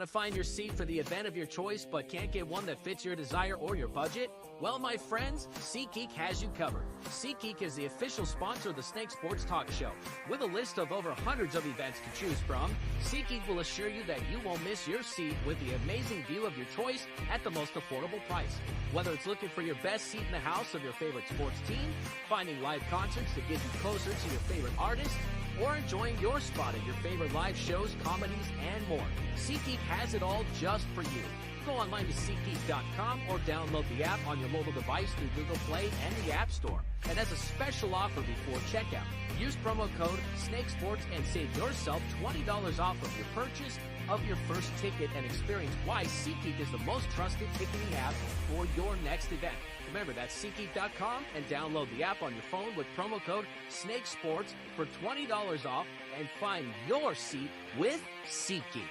Want to find your seat for the event of your choice but can't get one that fits your desire or your budget? Well, my friends, SeatGeek has you covered. SeatGeek is the official sponsor of the Snake Sports Talk Show. With a list of over hundreds of events to choose from, SeatGeek will assure you that you won't miss your seat with the amazing view of your choice at the most affordable price. Whether it's looking for your best seat in the house of your favorite sports team, finding live concerts to get you closer to your favorite artist, or enjoying your spot at your favorite live shows, comedies, and more, SeatGeek has it all just for you. Go online to SeatGeek.com or download the app on your mobile device through Google Play and the App Store. And as a special offer before checkout, use promo code SNAKESPORTS and save yourself $20 off of your purchase of your first ticket and experience why SeatGeek is the most trusted ticketing app for your next event. Remember, that's SeatGeek.com and download the app on your phone with promo code SNAKESPORTS for $20 off and find your seat with SeatGeek.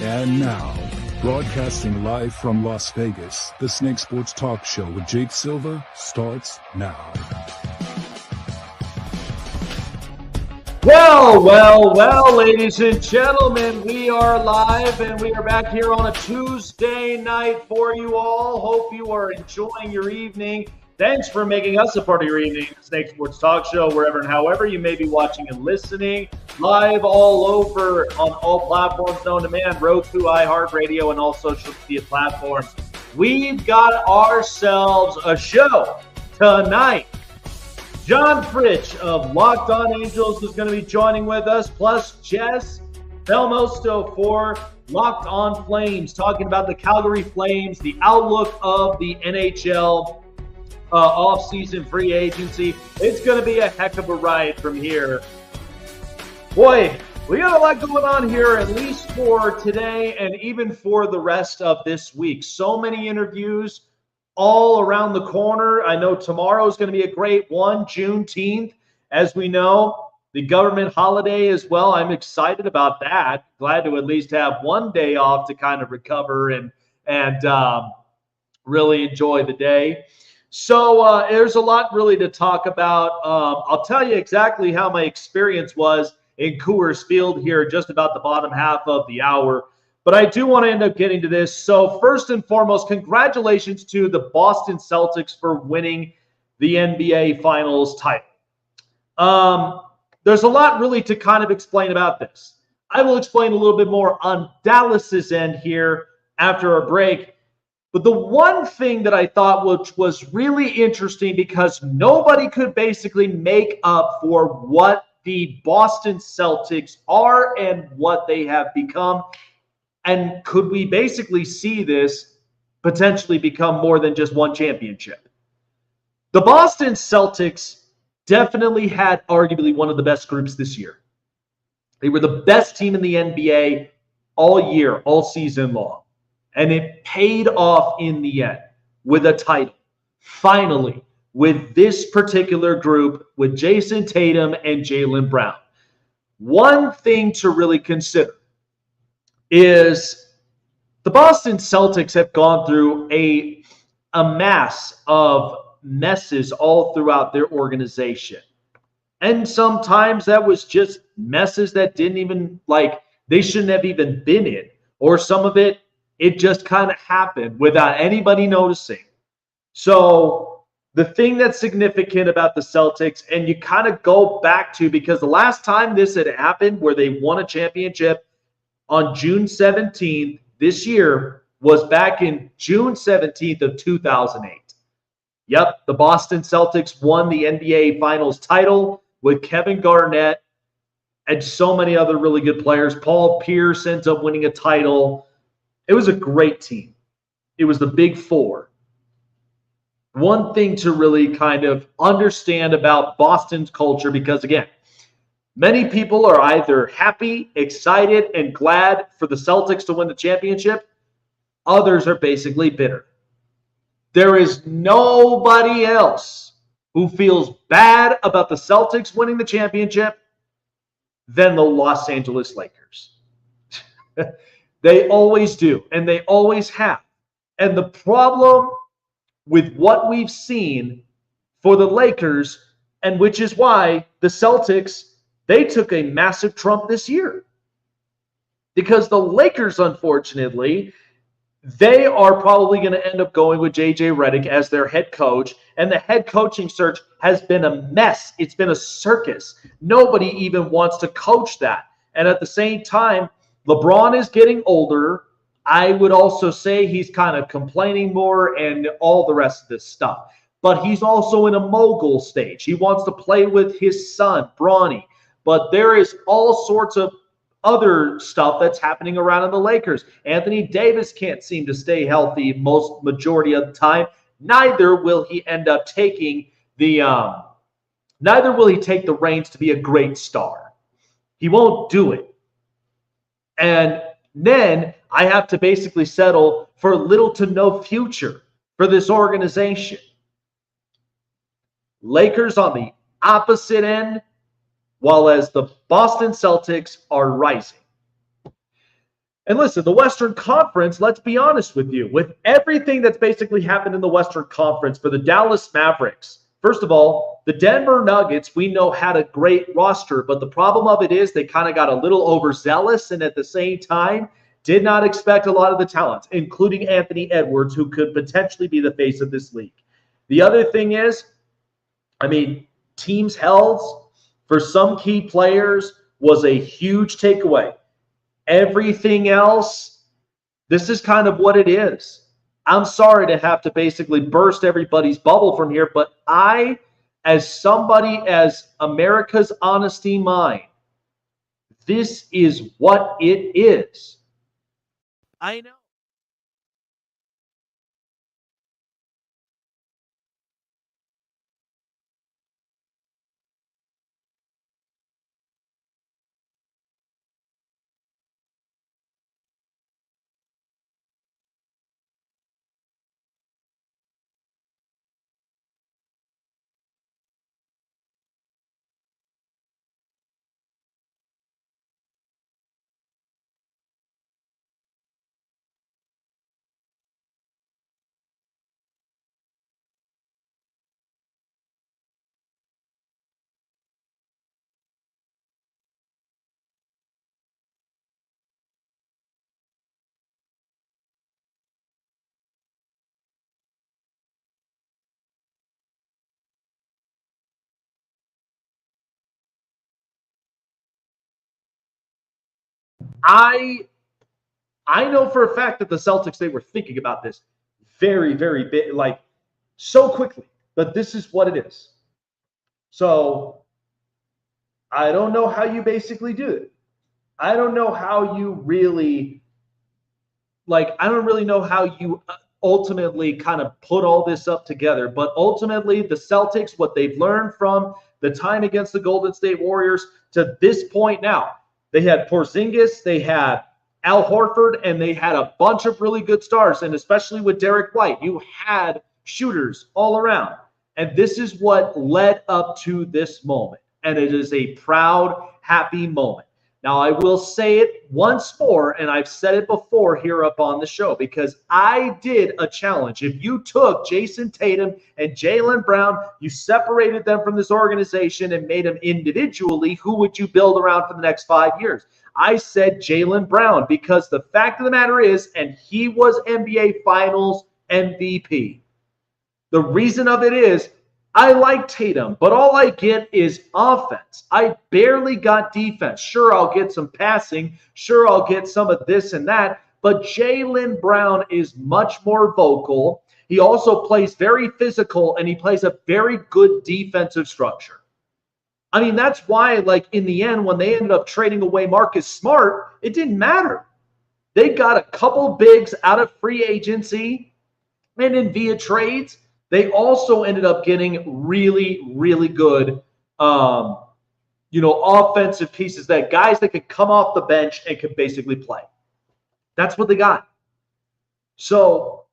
And now, broadcasting live from Las Vegas, the Snake Sports Talk Show with Jake Silva starts now. Well, ladies and gentlemen, we are live and we are back here on a Tuesday night for you all. Hope you are enjoying your evening. Thanks for making us a part of your evening, Snake Sports Talk Show, wherever and however you may be watching and listening. Live all over on all platforms known to man, Roku, iHeartRadio, and all social media platforms. We've got ourselves a show tonight. John Frisch of Locked On Angels is going to be joining with us, plus Jess, Belmosto for Locked On Flames, talking about the Calgary Flames, the outlook of the NHL off-season free agency. It's going to be a heck of a ride from here. Boy, we got a lot going on here, at least for today and even for the rest of this week. So many interviews all around the corner. I know tomorrow is going to be a great one, Juneteenth. As we know, the government holiday as well. I'm excited about that. Glad to at least have one day off to kind of recover and really enjoy the day. So there's a lot really to talk about. I'll tell you exactly how my experience was in Coors Field here, just about the bottom half of the hour. But I do want to end up getting to this. So first and foremost, congratulations to the Boston Celtics for winning the NBA Finals title. There's a lot really to kind of explain about this. I will explain a little bit more on Dallas's end here after a break. But the one thing that I thought which was really interesting, because nobody could basically make up for what the Boston Celtics are and what they have become. And could we basically see this potentially become more than just one championship? The Boston Celtics definitely had arguably one of the best groups this year. They were the best team in the NBA all year, all season long. And it paid off in the end with a title. Finally, with this particular group, with Jason Tatum and Jaylen Brown. One thing to really consider is the Boston Celtics have gone through a mass of messes all throughout their organization. And sometimes that was just messes that didn't even, they shouldn't have even been in. Or some of it just kind of happened without anybody noticing. So the thing that's significant about the Celtics, and you kind of go back to, because the last time this had happened where they won a championship on June 17th this year was back in June 17th of 2008. Yep, the Boston Celtics won the NBA Finals title with Kevin Garnett and so many other really good players. Paul Pierce ends up winning a title. It was a great team. It was the Big Four. One thing to really kind of understand about Boston's culture, because again, Many people are either happy, excited, and glad for the Celtics to win the championship. Others are basically bitter. There is nobody else who feels bad about the Celtics winning the championship than the Los Angeles Lakers. They always do, and they always have. And the problem with what we've seen for the Lakers, and which is why the Celtics, they took a massive trump this year. Because the Lakers, unfortunately, they are probably going to end up going with J.J. Redick as their head coach, and the head coaching search has been a mess. It's been a circus. Nobody even wants to coach that. And at the same time, LeBron is getting older. I would also say he's kind of complaining more and all the rest of this stuff. But he's also in a mogul stage. He wants to play with his son, Bronny. But there is all sorts of other stuff that's happening around in the Lakers. Anthony Davis can't seem to stay healthy majority of the time. Neither will he end up taking the reins to be a great star. He won't do it. And then I have to basically settle for little to no future for this organization. Lakers on the opposite end, while as the Boston Celtics are rising. And listen, the Western Conference, let's be honest with you, with everything that's basically happened in the Western Conference for the Dallas Mavericks, first of all, the Denver Nuggets, we know, had a great roster, but the problem of it is they kind of got a little overzealous and at the same time did not expect a lot of the talent, including Anthony Edwards, who could potentially be the face of this league. The other thing is, teams' health for some key players was a huge takeaway. Everything else, this is kind of what it is. I'm sorry to have to basically burst everybody's bubble from here, but I, as somebody as America's honesty mind, this is what it is. I know. I know for a fact that the Celtics, they were thinking about this very, very big, like so quickly, but this is what it is. So I don't know how you basically do it. I don't know how you really, I don't really know how you ultimately kind of put all this up together. But ultimately, the Celtics, what they've learned from the time against the Golden State Warriors to this point now, they had Porzingis, they had Al Horford, and they had a bunch of really good stars, and especially with Derek White, you had shooters all around. And this is what led up to this moment. And it is a proud, happy moment. Now, I will say it once more, and I've said it before here up on the show, because I did a challenge. If you took Jason Tatum and Jaylen Brown, you separated them from this organization and made them individually, who would you build around for the next 5 years? I said Jaylen Brown, because the fact of the matter is, and he was NBA Finals MVP. The reason of it is, I like Tatum, but all I get is offense. I barely got defense. Sure, I'll get some passing. Sure, I'll get some of this and that. But Jaylen Brown is much more vocal. He also plays very physical, and he plays a very good defensive structure. I mean, that's why, in the end, when they ended up trading away Marcus Smart, it didn't matter. They got a couple bigs out of free agency and in via trades. They also ended up getting really, really good offensive pieces, that guys that could come off the bench and could basically play. That's what they got. So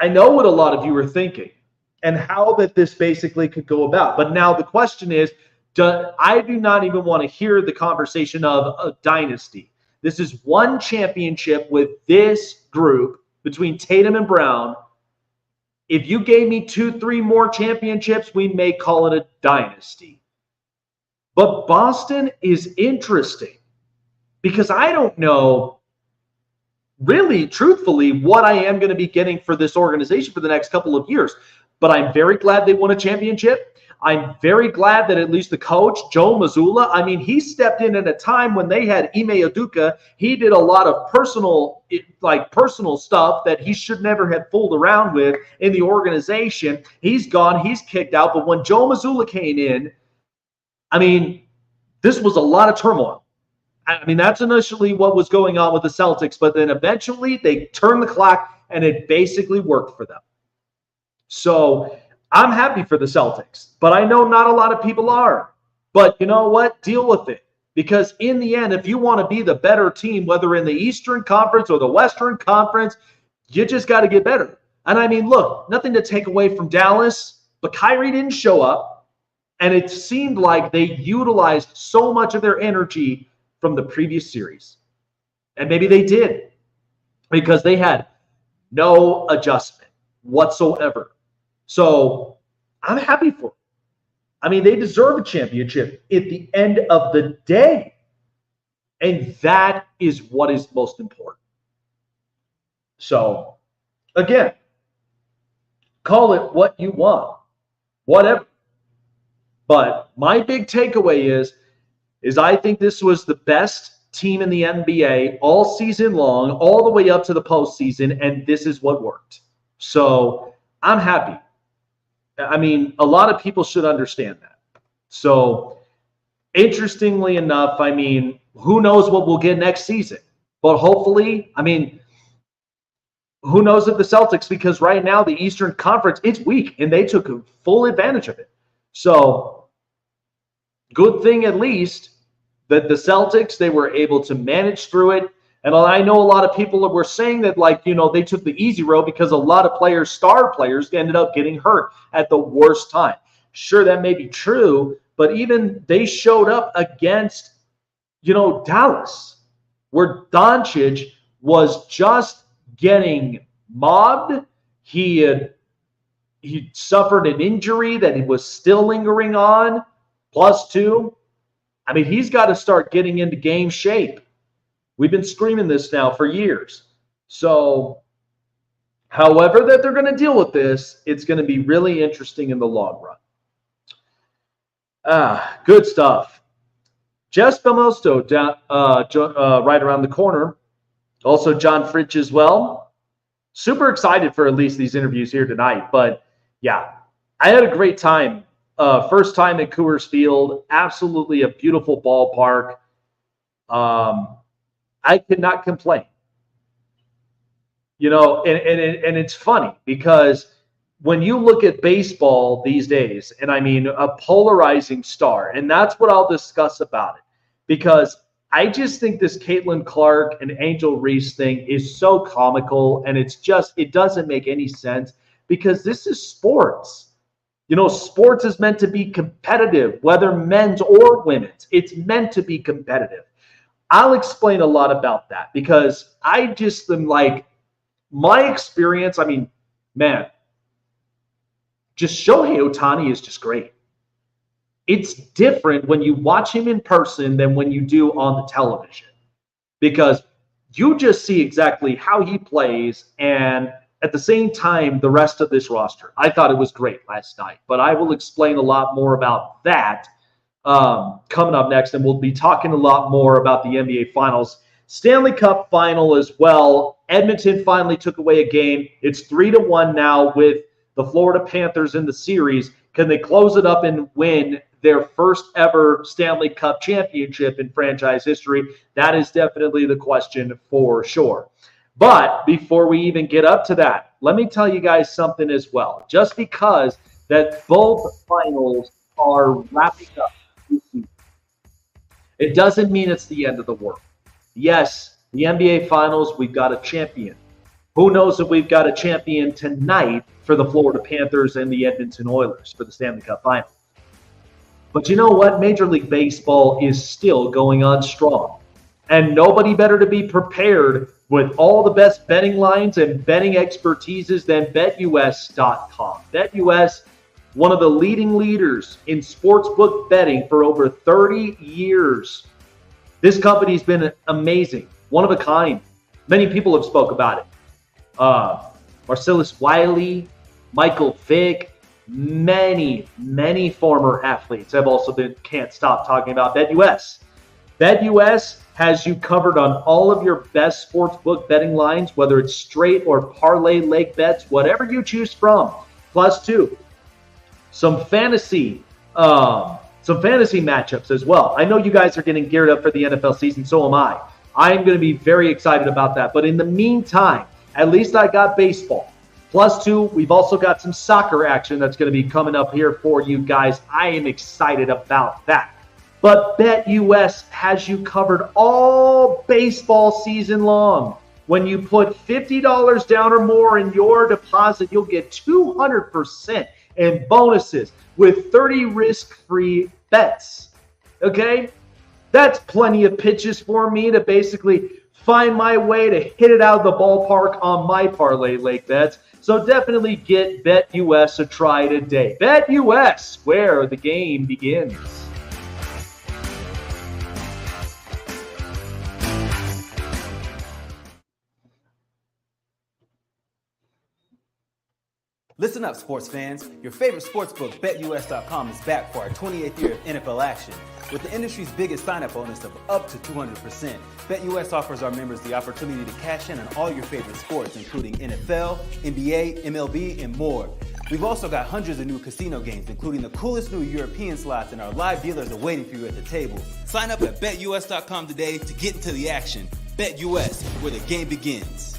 I know what a lot of you are thinking and how that this basically could go about. But now the question is, I do not even want to hear the conversation of a dynasty. This is one championship with this group between Tatum and Brown. If you gave me 2-3 more championships, we may call it a dynasty. But Boston is interesting because I don't know, really, truthfully, what I am going to be getting for this organization for the next couple of years. But I'm very glad they won a championship. I'm very glad that at least the coach, Joe Mazzulla, I mean, he stepped in at a time when they had Ime Udoka. He did a lot of personal stuff that he should never have fooled around with in the organization. He's gone. He's kicked out. But when Joe Mazzulla came in, I mean, this was a lot of turmoil. I mean, that's initially what was going on with the Celtics. But then eventually they turned the clock and it basically worked for them. So I'm happy for the Celtics, but I know not a lot of people are. But you know what? Deal with it. Because in the end, if you want to be the better team, whether in the Eastern Conference or the Western Conference, you just got to get better. And I mean, look, nothing to take away from Dallas, but Kyrie didn't show up. And it seemed like they utilized so much of their energy from the previous series. And maybe they did because they had no adjustment whatsoever. So I'm happy for them. I mean, they deserve a championship at the end of the day. And that is what is most important. So, again, call it what you want, whatever. But my big takeaway is I think this was the best team in the NBA all season long, all the way up to the postseason, and this is what worked. So I'm happy. I mean, a lot of people should understand that. So, interestingly enough, I mean, who knows what we'll get next season? But hopefully, I mean, who knows if the Celtics, because right now the Eastern Conference, it's weak, and they took full advantage of it. So, good thing at least that the Celtics, they were able to manage through it. And I know a lot of people were saying that, they took the easy road because a lot of players, star players, ended up getting hurt at the worst time. Sure, that may be true, but even they showed up against, Dallas, where Doncic was just getting mobbed. He suffered an injury that he was still lingering on, +2. I mean, he's got to start getting into game shape. We've been screaming this now for years. So, however that they're going to deal with this, it's going to be really interesting in the long run. Good stuff. Jess Belmosto right around the corner. Also, John Frisch as well. Super excited for at least these interviews here tonight. But, yeah, I had a great time. First time at Coors Field. Absolutely a beautiful ballpark. I cannot complain. And it's funny because when you look at baseball these days, and I mean a polarizing star, and that's what I'll discuss about it, because I just think this Caitlin Clark and Angel Reese thing is so comical, and it doesn't make any sense because this is sports. Sports is meant to be competitive, whether men's or women's. It's meant to be competitive. I'll explain a lot about that because I just am my experience, I mean, man, just Shohei Ohtani is just great. It's different when you watch him in person than when you do on the television because you just see exactly how he plays and at the same time, the rest of this roster. I thought it was great last night, but I will explain a lot more about that coming up next, and we'll be talking a lot more about the NBA Finals. Stanley Cup Final as well. Edmonton finally took away a game. It's 3-1 now with the Florida Panthers in the series. Can they close it up and win their first ever Stanley Cup championship in franchise history? That is definitely the question for sure. But before we even get up to that, let me tell you guys something as well. Just because that both finals are wrapping up this season, It doesn't mean it's the end of the world. Yes, the NBA Finals, we've got a champion. Who knows if we've got a champion tonight for the Florida Panthers and the Edmonton Oilers for the Stanley Cup Final. But you know what? Major League Baseball is still going on strong. And nobody better to be prepared with all the best betting lines and betting expertises than BetUS.com. BetUS, one of the leading leaders in sportsbook betting for over 30 years. This company's been amazing, one of a kind. Many people have spoke about it. Marcellus Wiley, Michael Vick, many former athletes have also can't stop talking about BetUS. BetUS has you covered on all of your best sportsbook betting lines, whether it's straight or parlay leg bets, whatever you choose from. Plus two, some fantasy matchups as well. I know you guys are getting geared up for the NFL season, so am I. I am going to be very excited about that. But in the meantime, at least I got baseball. Plus two, we've also got some soccer action that's going to be coming up here for you guys. I am excited about that. But BetUS has you covered all baseball season long. When you put $50 down or more in your deposit, you'll get 200% in bonuses with 30 risk-free bets. Okay? That's plenty of pitches for me to basically find my way to hit it out of the ballpark on my parlay leg bets. So definitely get BetUS a try today. BetUS, where the game begins. Listen up, sports fans. Your favorite sportsbook, BetUS.com, is back for our 28th year of NFL action. With the industry's biggest sign-up bonus of up to 200%, BetUS offers our members the opportunity to cash in on all your favorite sports, including NFL, NBA, MLB, and more. We've also got hundreds of new casino games, including the coolest new European slots, and our live dealers are waiting for you at the table. Sign up at BetUS.com today to get into the action. BetUS, where the game begins.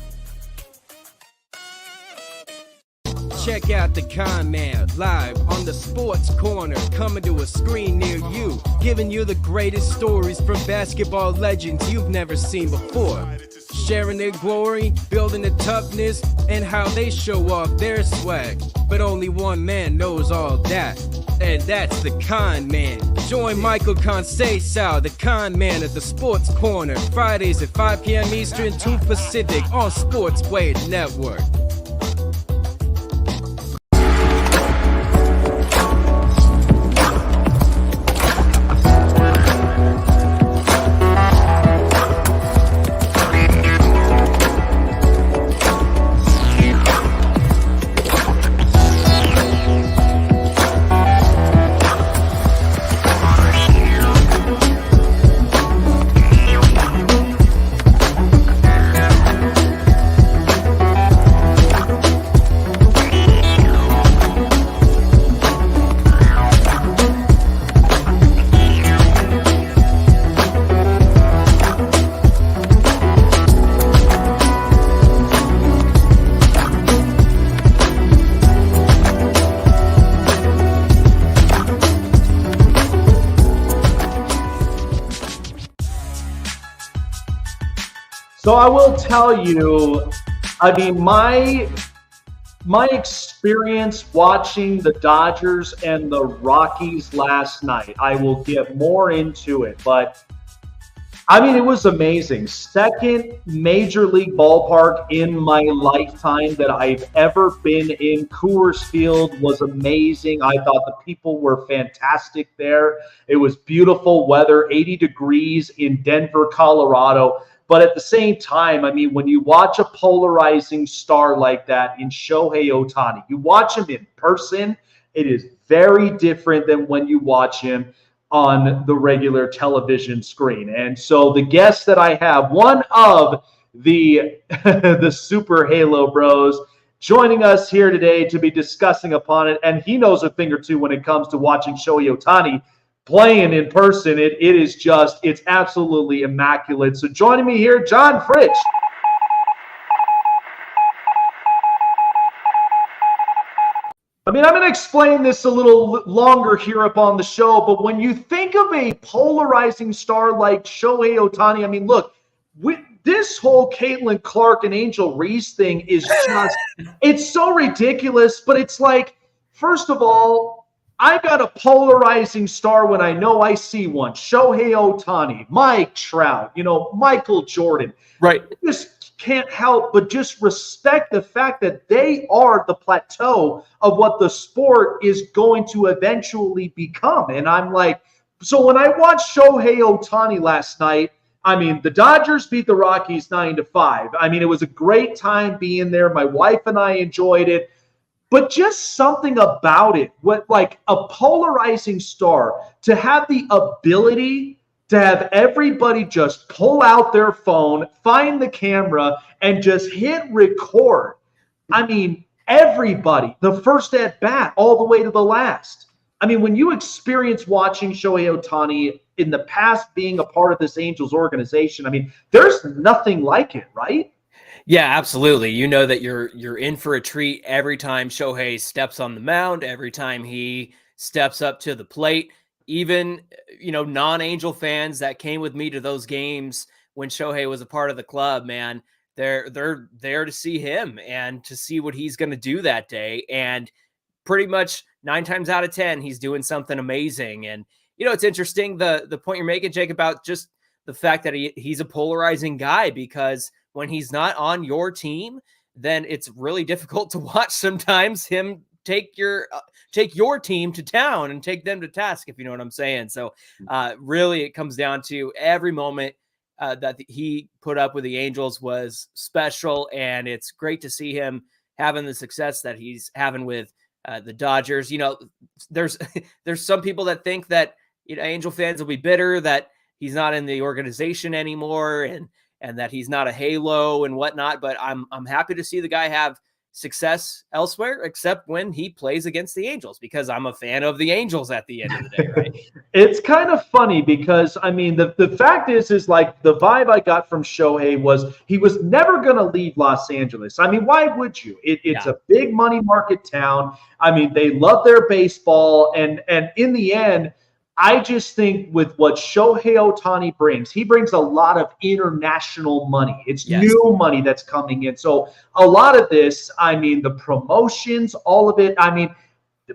Check out the Con Man live on the Sports Corner, coming to a screen near you, giving you the greatest stories from basketball legends you've never seen before. Sharing their glory, building the toughness, and how they show off their swag. But only one man knows all that, and that's the Con Man. Join Michael Conceição, the Con Man at the Sports Corner, Fridays at 5 p.m. Eastern, 2 Pacific on Sportsway Network. So I will tell you, I mean, my experience watching the Dodgers and the Rockies last night, I will get more into it, but I mean, it was amazing. Second major league ballpark in my lifetime that I've ever been in. Coors Field was amazing. I thought the people were fantastic there. It was beautiful weather, 80 degrees in Denver, Colorado. But at the same time, I mean, when you watch a polarizing star like that in Shohei Ohtani, you watch him in person, it is very different than when you watch him on the regular television screen. And so the guest that I have, one of the the Super Halo Bros, joining us here today to be discussing upon it, and he knows a thing or two when it comes to watching Shohei Ohtani playing in person. It's absolutely immaculate. So joining me here, John Frisch. I mean, I'm going to explain this a little longer here up on the show, but when you think of a polarizing star like Shohei Ohtani, I mean, look, this whole Caitlin Clark and Angel Reese thing is just, it's so ridiculous, but it's like, first of all, I got a polarizing star when I know I see one. Shohei Ohtani, Mike Trout, Michael Jordan. Right. Just can't help but just respect the fact that they are the plateau of what the sport is going to eventually become. And I'm like, so when I watched Shohei Ohtani last night, I mean, the Dodgers beat the Rockies 9-5. I mean, it was a great time being there. My wife and I enjoyed it. But just something about it, like a polarizing star, to have the ability to have everybody just pull out their phone, find the camera, and just hit record. I mean, everybody, the first at bat all the way to the last. I mean, when you experience watching Shohei Ohtani in the past being a part of this Angels organization, I mean, there's nothing like it, right? Yeah, absolutely. You know that you're in for a treat every time Shohei steps on the mound, every time he steps up to the plate. Even, non-Angel fans that came with me to those games when Shohei was a part of the club, man, they're there to see him and to see what he's going to do that day. And pretty much 9 times out of 10, he's doing something amazing. And, it's interesting, the point you're making, Jake, about just the fact that he's a polarizing guy, because when he's not on your team, then it's really difficult to watch sometimes him take your team to town and take them to task, if you know what I'm saying. So really it comes down to every moment that he put up with the Angels was special, and it's great to see him having the success that he's having with the Dodgers. There's some people that think that Angel fans will be bitter that he's not in the organization anymore and that he's not a halo and whatnot, but I'm happy to see the guy have success elsewhere, except when he plays against the Angels, because I'm a fan of the Angels at the end of the day, right? It's kind of funny because, I mean, the fact is like the vibe I got from Shohei was he was never going to leave Los Angeles. I mean, why would you? It's a big money market town. I mean, they love their baseball. And in the end, I just think with what Shohei Ohtani brings, he brings a lot of international money. It's new money that's coming in. So a lot of this, I mean, the promotions, all of it, I mean,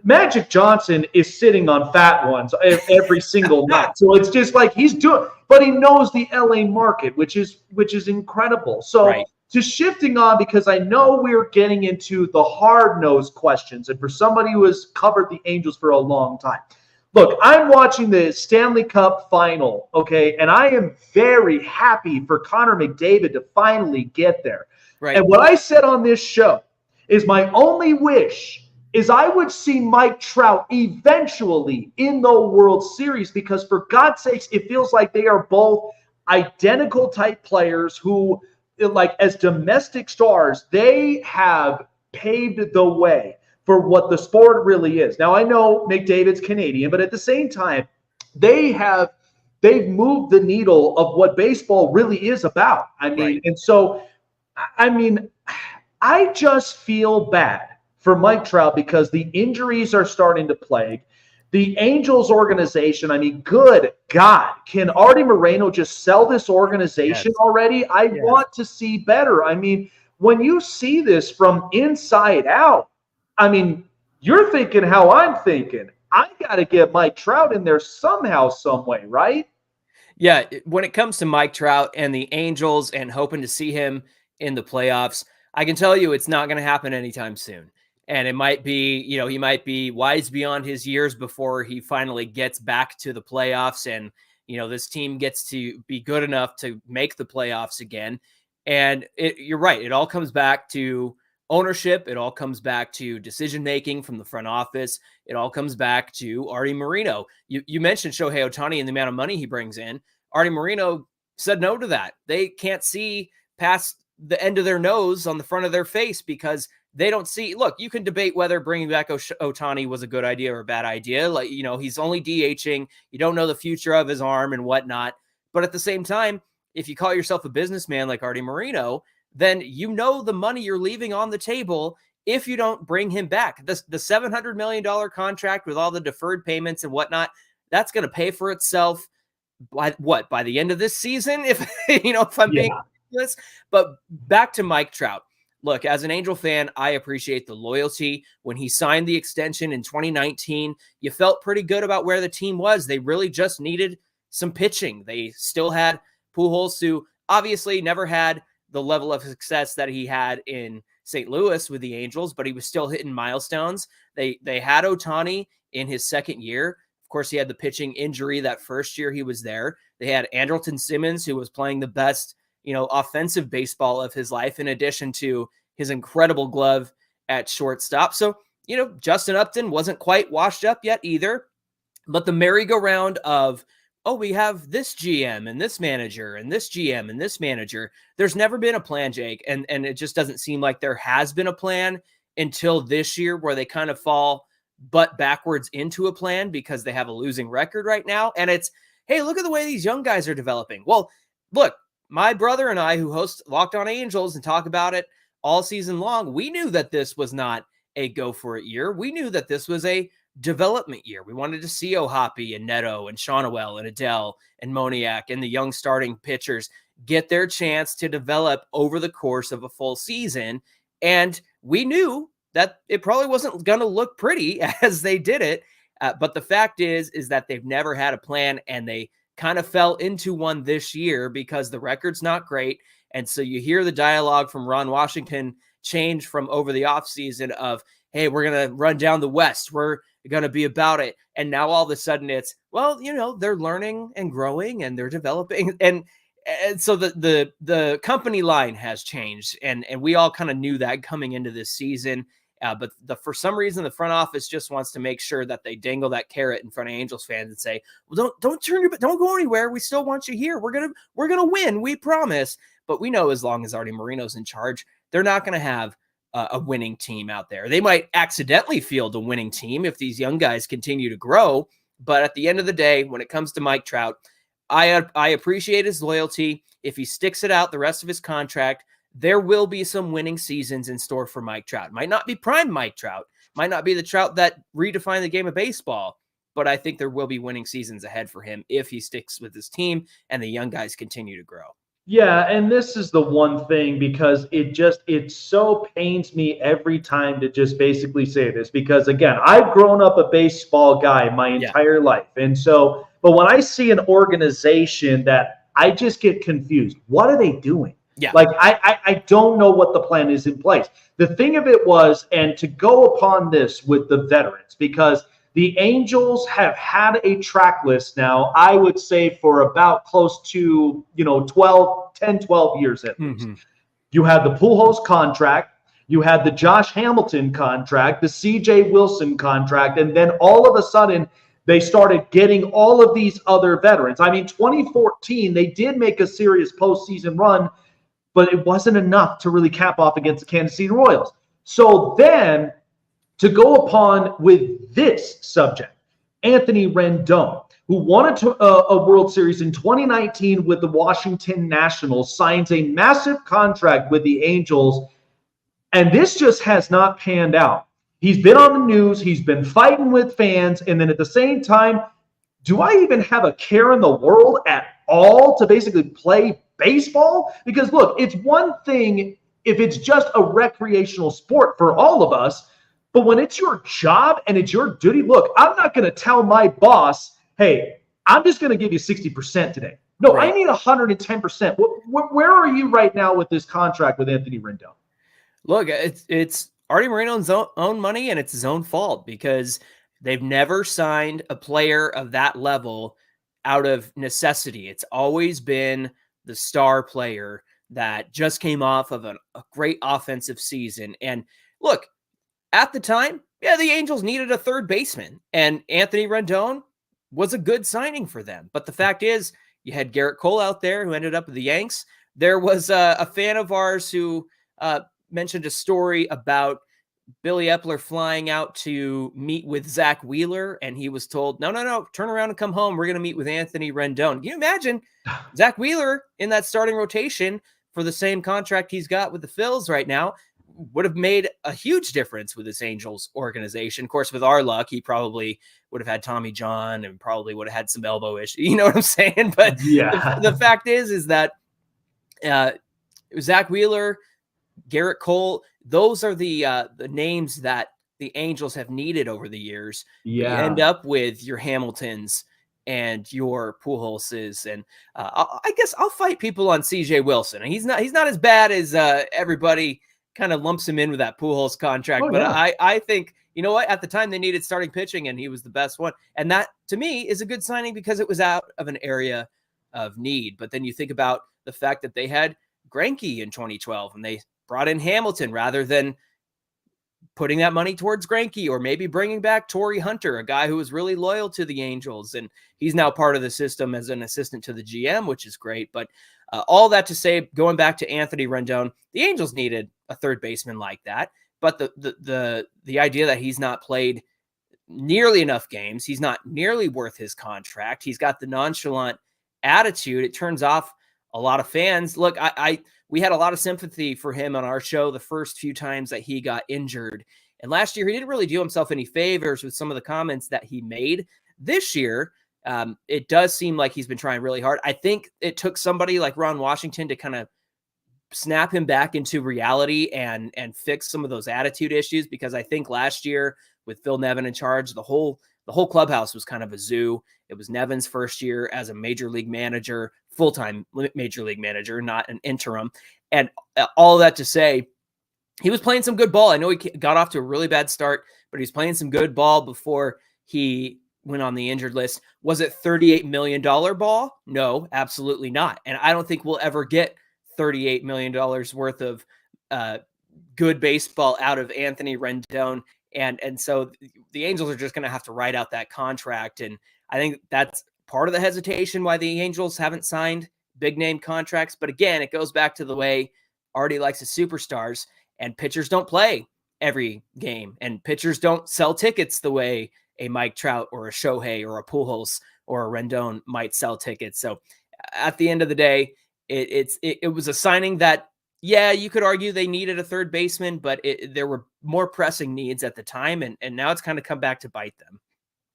Magic Johnson is sitting on fat ones every single night. So it's just like he's doing, but he knows the LA market, which is incredible. So just shifting on, because I know we're getting into the hard-nosed questions, and for somebody who has covered the Angels for a long time, look, I'm watching the Stanley Cup final, okay, and I am very happy for Connor McDavid to finally get there. Right. And what I said on this show is my only wish is I would see Mike Trout eventually in the World Series, because for God's sakes, it feels like they are both identical type players who, like, as domestic stars, they have paved the way for what the sport really is. Now, I know McDavid's Canadian, but at the same time, they've moved the needle of what baseball really is about. I mean, and so, I mean, I just feel bad for Mike Trout because the injuries are starting to plague the Angels organization. I mean, good God, can Artie Moreno just sell this organization already? I want to see better. I mean, when you see this from inside out, I mean, you're thinking how I'm thinking. I got to get Mike Trout in there somehow, some way, right? Yeah, when it comes to Mike Trout and the Angels and hoping to see him in the playoffs, I can tell you it's not going to happen anytime soon. And it might be, he might be wise beyond his years before he finally gets back to the playoffs and, this team gets to be good enough to make the playoffs again. And you're right. It all comes back to ownership. It all comes back to decision-making from the front office. It all comes back to Artie Moreno. You mentioned Shohei Ohtani and the amount of money he brings in. Artie Moreno said no to that. They can't see past the end of their nose on the front of their face because they don't see. Look, you can debate whether bringing back Ohtani was a good idea or a bad idea. Like, he's only DHing. You don't know the future of his arm and whatnot. But at the same time, if you call yourself a businessman like Artie Moreno, then the money you're leaving on the table if you don't bring him back. The $700 million contract with all the deferred payments and whatnot, that's going to pay for itself by the end of this season, if if I'm being honest. But back to Mike Trout. Look, as an Angel fan, I appreciate the loyalty. When he signed the extension in 2019, you felt pretty good about where the team was. They really just needed some pitching. They still had Pujols, who obviously never had the level of success that he had in St. Louis with the Angels, but he was still hitting milestones. They had Ohtani in his second year. Of course, he had the pitching injury that first year he was there. They had Andrelton Simmons, who was playing the best, offensive baseball of his life, in addition to his incredible glove at shortstop. So, Justin Upton wasn't quite washed up yet either. But the merry-go-round of, we have this GM and this manager and this GM and this manager. There's never been a plan, Jake. And it just doesn't seem like there has been a plan until this year, where they kind of fall butt backwards into a plan because they have a losing record right now. And it's, hey, look at the way these young guys are developing. Well, look, my brother and I, who host Locked On Angels and talk about it all season long, we knew that this was not a go for it year. We knew that this was a development year. We wanted to see O'Hoppe and Neto and Shawnuel and Adele and Moniak and the young starting pitchers get their chance to develop over the course of a full season. And we knew that it probably wasn't going to look pretty as they did it. But the fact is that they've never had a plan, and they kind of fell into one this year because the record's not great. And so you hear the dialogue from Ron Washington change from over the offseason of, hey, we're going to run down the West. We're going to be about it. And now all of a sudden it's, they're learning and growing and they're developing. And so the company line has changed. And we all kind of knew that coming into this season. But for some reason, the front office just wants to make sure that they dangle that carrot in front of Angels fans and say, well, don't go anywhere. We still want you here. We're going to win. We promise. But we know as long as Artie Moreno's in charge, they're not going to have a winning team out there. They might accidentally field a winning team if these young guys continue to grow. But at the end of the day, when it comes to Mike Trout, I appreciate his loyalty. If he sticks it out the rest of his contract, there will be some winning seasons in store for Mike Trout. Might not be prime Mike Trout, might not be the Trout that redefined the game of baseball, but I think there will be winning seasons ahead for him if he sticks with his team and the young guys continue to grow. Yeah, and this is the one thing, because it so pains me every time to just basically say this, because again, I've grown up a baseball guy my entire life. And so, but when I see an organization that I just get confused, what are they doing? Yeah. Like, I don't know what the plan is in place. The thing of it was, and to go upon this with the veterans, because the Angels have had a track list now, I would say, for about close to, 12 years at least. Mm-hmm. You had the Pujols contract, you had the Josh Hamilton contract, the CJ Wilson contract, and then all of a sudden they started getting all of these other veterans. I mean, 2014, they did make a serious postseason run, but it wasn't enough to really cap off against the Kansas City Royals. So then, to go upon with this subject, Anthony Rendon, who won a World Series in 2019 with the Washington Nationals, signs a massive contract with the Angels, and this just has not panned out. He's been on the news, he's been fighting with fans, and then at the same time, do I even have a care in the world at all to basically play baseball? Because look, it's one thing if it's just a recreational sport for all of us, but when it's your job and it's your duty, look, I'm not going to tell my boss, hey, I'm just going to give you 60% today. No, right. I need 110%. Where are you right now with this contract with Anthony Rendon? Look, it's Artie Moreno's own money, and it's his own fault, because they've never signed a player of that level out of necessity. It's always been the star player that just came off of a great offensive season. And look, at the time, the Angels needed a third baseman, and Anthony Rendon was a good signing for them. But the fact is, you had Garrett Cole out there who ended up with the Yanks. There was a fan of ours who mentioned a story about Billy Epler flying out to meet with Zach Wheeler, and he was told, no, turn around and come home. We're going to meet with Anthony Rendon. Can you imagine Zach Wheeler in that starting rotation for the same contract he's got with the Phils right now? would have made a huge difference with this Angels organization. Of course, with our luck, he probably would have had Tommy John and probably would have had some elbow issues. You know what I'm saying? But Yeah. the fact is that Zach Wheeler, Garrett Cole, those are the names that the Angels have needed over the years. Yeah. You end up with your Hamiltons and your Pujolses, and I guess I'll fight people on CJ Wilson. He's not as bad as everybody kind of lumps him in with that Pujols contract. Oh, but yeah. I think, you know what, at the time they needed starting pitching and he was the best one. And that to me is a good signing because it was out of an area of need. But then you think about the fact that they had Greinke in 2012 and they brought in Hamilton rather than putting that money towards Greinke, or maybe bringing back Torrey Hunter, a guy who was really loyal to the Angels. And he's now part of the system as an assistant to the GM, which is great. But all that to say, going back to Anthony Rendon, the Angels needed a third baseman like that. But the idea that he's not played nearly enough games, he's not nearly worth his contract. He's got the nonchalant attitude. It turns off a lot of fans. Look, we had a lot of sympathy for him on our show the first few times that he got injured. And last year, he didn't really do himself any favors with some of the comments that he made. This year, it does seem like he's been trying really hard. I think it took somebody like Ron Washington to kind of snap him back into reality and fix some of those attitude issues, because I think last year with Phil Nevin in charge, the whole clubhouse was kind of a zoo. It was Nevin's first year as a major league manager, full-time major league manager, not an interim. And all that to say, he was playing some good ball. I know he got off to a really bad start, but he was playing some good ball before he went on the injured list. Was it $38 million ball? No, absolutely not. And I don't think we'll ever get $38 million worth of good baseball out of Anthony Rendon. And so the Angels are just going to have to write out that contract. And I think that's part of the hesitation why the Angels haven't signed big name contracts. But again, it goes back to the way Artie likes his superstars, and pitchers don't play every game, and pitchers don't sell tickets the way a Mike Trout or a Shohei or a Pujols or a Rendon might sell tickets. So at the end of the day, it was a signing that, yeah, you could argue they needed a third baseman, but there were more pressing needs at the time, and now it's kind of come back to bite them.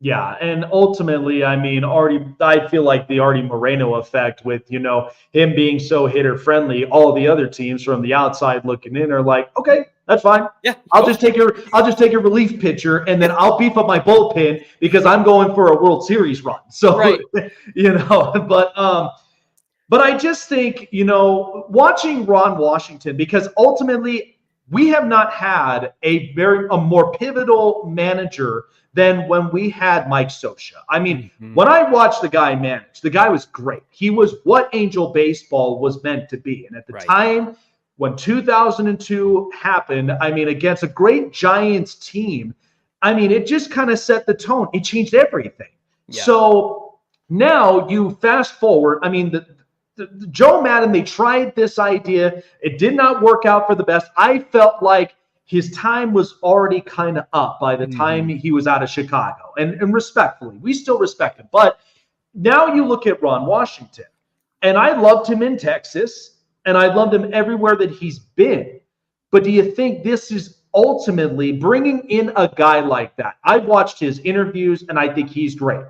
Yeah, and ultimately, I mean, I feel like the Artie Moreno effect with, him being so hitter friendly, all the other teams from the outside looking in are like, okay, that's fine. Yeah, I'll just take your relief pitcher, and then I'll beef up my bullpen because I'm going for a World Series run. So, right. But I just think, watching Ron Washington, because ultimately we have not had a more pivotal manager than when we had Mike Scioscia. I mean, when I watched the guy manage, the guy was great. He was what Angel baseball was meant to be. And at the time when 2002 happened, I mean, against a great Giants team, I mean, it just kind of set the tone. It changed everything. Yeah. So now you fast forward. I mean, the Joe Madden, they tried this idea. It did not work out for the best. I felt like his time was already kind of up by the time he was out of Chicago. And respectfully, we still respect him. But now you look at Ron Washington, and I loved him in Texas, and I loved him everywhere that he's been. But do you think this is ultimately bringing in a guy like that? I've watched his interviews, and I think he's great.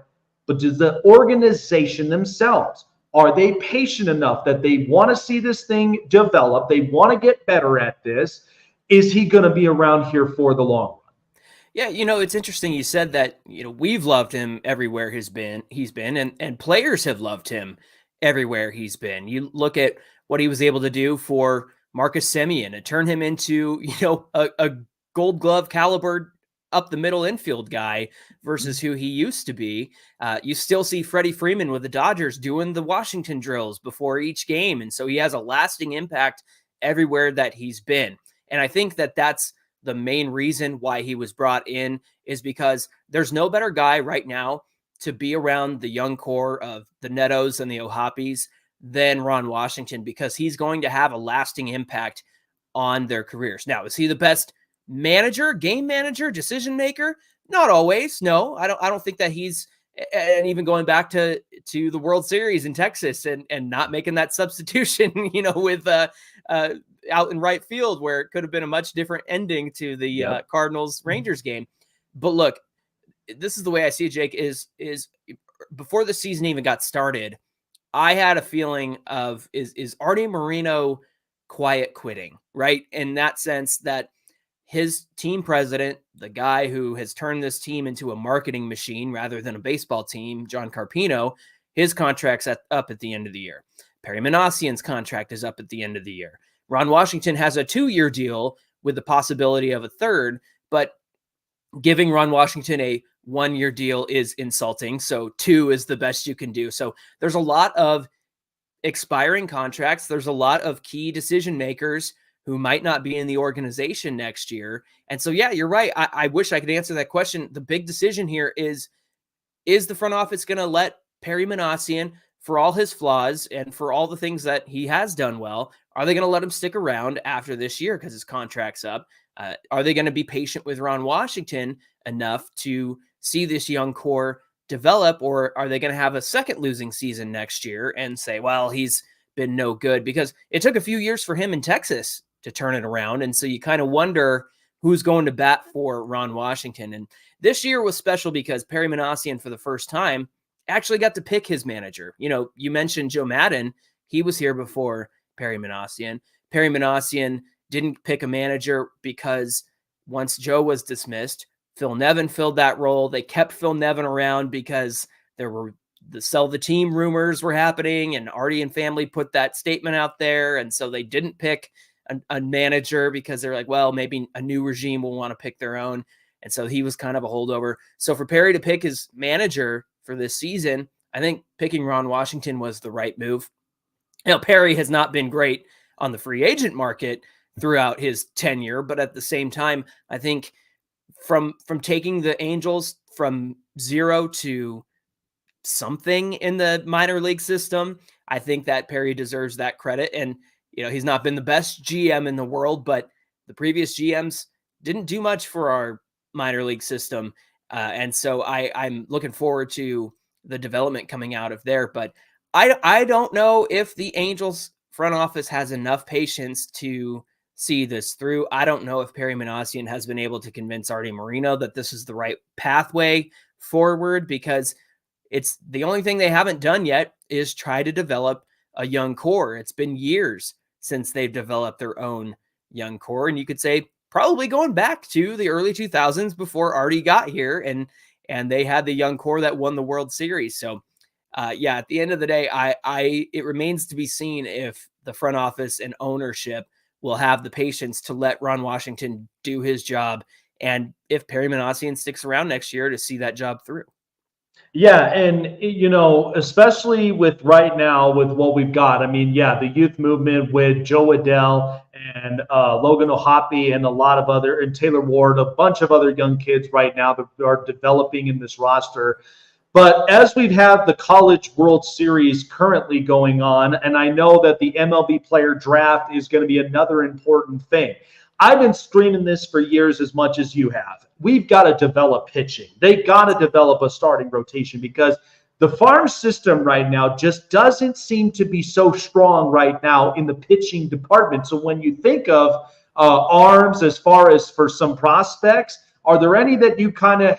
But does the organization themselves, are they patient enough that they want to see this thing develop? They want to get better at this. Is he going to be around here for the long run? Yeah, it's interesting you said that, we've loved him everywhere he's been, and players have loved him everywhere he's been. You look at what he was able to do for Marcus Semien and turn him into, a Gold Glove caliber up the middle infield guy versus who he used to be. You still see Freddie Freeman with the Dodgers doing the Washington drills before each game. And so he has a lasting impact everywhere that he's been. And I think that that's the main reason why he was brought in, is because there's no better guy right now to be around the young core of the Netos and the O'Hoppes than Ron Washington, because he's going to have a lasting impact on their careers. Now, is he the best manager, game manager, decision maker? Not always. No, I don't think that he's, and even going back to the World Series in Texas and not making that substitution, with out in right field where it could have been a much different ending to the Cardinals Rangers game. But look, this is the way I see it, Jake, is before the season even got started, I had a feeling of, is Artie Moreno quiet quitting, right? In that sense that his team president, the guy who has turned this team into a marketing machine rather than a baseball team, John Carpino, his contract's up at the end of the year. Perry Manassian's contract is up at the end of the year. Ron Washington has a 2-year deal with the possibility of a third, but giving Ron Washington a 1-year deal is insulting. So 2 is the best you can do. So there's a lot of expiring contracts. There's a lot of key decision makers who might not be in the organization next year. And so, yeah, you're right. I wish I could answer that question. The big decision here is the front office going to let Perry Manassian, for all his flaws and for all the things that he has done well, are they going to let him stick around after this year because his contract's up? Are they going to be patient with Ron Washington enough to see this young core develop, or are they going to have a second losing season next year and say, well, he's been no good? Because it took a few years for him in Texas to turn it around. And so you kind of wonder who's going to bat for Ron Washington. And this year was special because Perry Manassian, for the first time, actually got to pick his manager. You know, you mentioned Joe Madden. He was here before Perry Manassian. Perry Manassian didn't pick a manager because once Joe was dismissed, Phil Nevin filled that role. They kept Phil Nevin around because there were the sell the team rumors were happening, and Artie and family put that statement out there. And so they didn't pick a manager because they're like, well, maybe a new regime will want to pick their own. And so he was kind of a holdover. So for Perry to pick his manager for this season, I think picking Ron Washington was the right move. Now, Perry has not been great on the free agent market throughout his tenure, but at the same time, I think from taking the Angels from 0 to something in the minor league system, I think that Perry deserves that credit. And, you know, he's not been the best GM in the world, but the previous GMs didn't do much for our minor league system. And so I'm looking forward to the development coming out of there. But I don't know if the Angels front office has enough patience to see this through. I don't know if Perry Manassian has been able to convince Artie Moreno that this is the right pathway forward, because it's the only thing they haven't done yet is try to develop a young core. It's been years since they've developed their own young core. And you could say probably going back to the early 2000s before Artie got here, and they had the young core that won the World Series. So yeah, at the end of the day, it remains to be seen if the front office and ownership will have the patience to let Ron Washington do his job, and if Perry Manassian sticks around next year to see that job through. Yeah, and you know, especially with right now with what we've got. I mean, yeah, the youth movement with Joe Adell and Logan O'Hoppe and a lot of other, and Taylor Ward, a bunch of other young kids right now that are developing in this roster. But as we've had the College World Series currently going on, and I know that the MLB player draft is going to be another important thing. I've been screaming this for years as much as you have. We've got to develop pitching. They got to develop a starting rotation, because the farm system right now just doesn't seem to be so strong right now in the pitching department. So when you think of arms as far as for some prospects, are there any that you kind of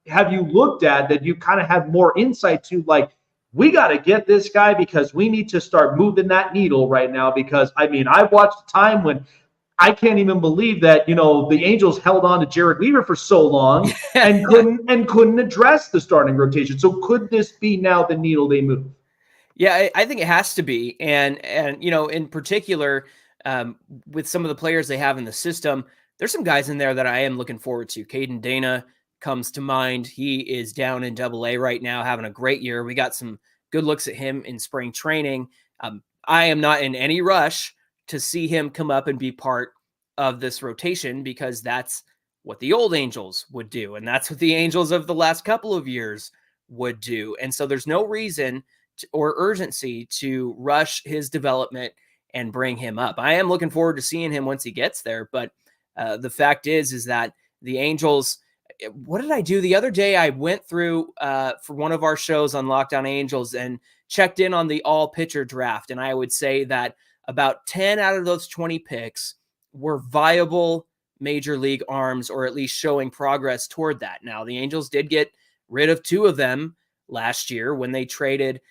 have you looked at that you kind of have more insight to, like, we got to get this guy because we need to start moving that needle right now? Because, I mean, I've watched a time when I can't even believe that, you know, the Angels held on to Jared Weaver for so long and couldn't address the starting rotation. So could this be now the needle they move? Yeah, I think it has to be. And you know, in particular, with some of the players they have in the system, there's some guys in there that I am looking forward to. Caden Dana comes to mind. He is down in Double-A right now, having a great year. We got some good looks at him in spring training. I am not in any rush to see him come up and be part of this rotation, because that's what the old Angels would do. And that's what the Angels of the last couple of years would do. And so there's no reason or urgency to rush his development and bring him up. I am looking forward to seeing him once he gets there. But the fact is that the Angels, what did I do the other day? I went through for one of our shows on Lockdown Angels and checked in on the all pitcher draft. And I would say that about 10 out of those 20 picks were viable major league arms, or at least showing progress toward that. Now, the Angels did get rid of 2 of them last year when they traded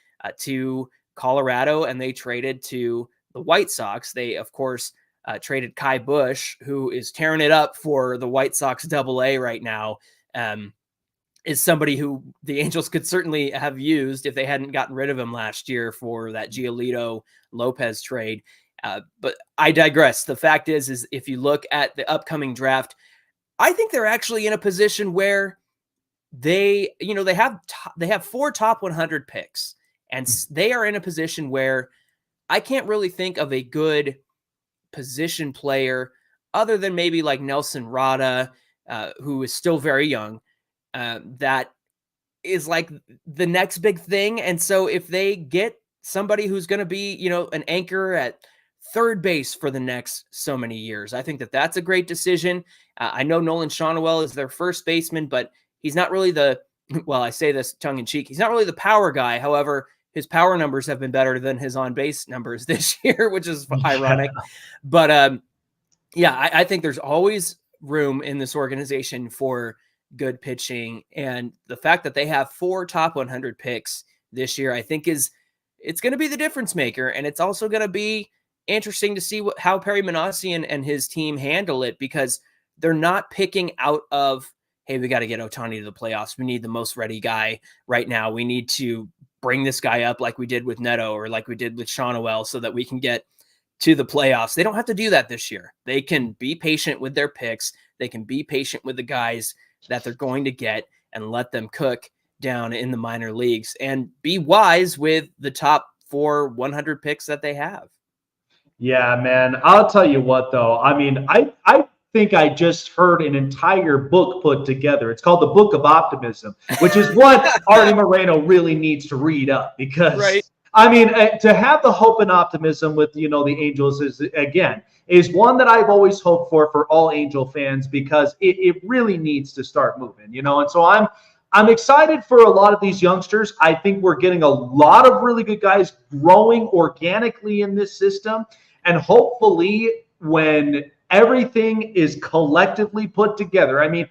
to Colorado and they traded to the White Sox. They, of course, traded Kai Busch, who is tearing it up for the White Sox AA right now, is somebody who the Angels could certainly have used if they hadn't gotten rid of him last year for that Giolito Lopez trade. But I digress. The fact is if you look at the upcoming draft, I think they're actually in a position where they have 4 top 100 picks, and they are in a position where I can't really think of a good position player other than maybe like Nelson Rada, who is still very young, that is like the next big thing. And so if they get somebody who's going to be, an anchor at third base for the next so many years, I think that that's a great decision. I know Nolan Shawnuel is their first baseman, but he's not really I say this tongue in cheek, he's not really the power guy. However, his power numbers have been better than his on-base numbers this year, which is ironic. But I think there's always room in this organization for good pitching. And the fact that they have 4 top 100 picks this year, I think it's going to be the difference maker. And it's also going to be interesting to see how Perry Minasian and his team handle it, because they're not picking out of, hey, we got to get Ohtani to the playoffs. We need the most ready guy right now. We need to bring this guy up like we did with Neto or like we did with Shawnuel so that we can get to the playoffs. They don't have to do that this year. They can be patient with their picks. They can be patient with the guys that they're going to get and let them cook down in the minor leagues and be wise with the top 4 100 picks that they have. Yeah, man. I'll tell you what, though. I mean, I think I just heard an entire book put together. It's called The Book of Optimism, which is what Artie Moreno really needs to read up, because right. I mean, to have the hope and optimism with, the Angels is one that I've always hoped for all Angel fans, because it really needs to start moving, and so I'm excited for a lot of these youngsters. I think we're getting a lot of really good guys growing organically in this system, and hopefully when everything is collectively put together. I mean,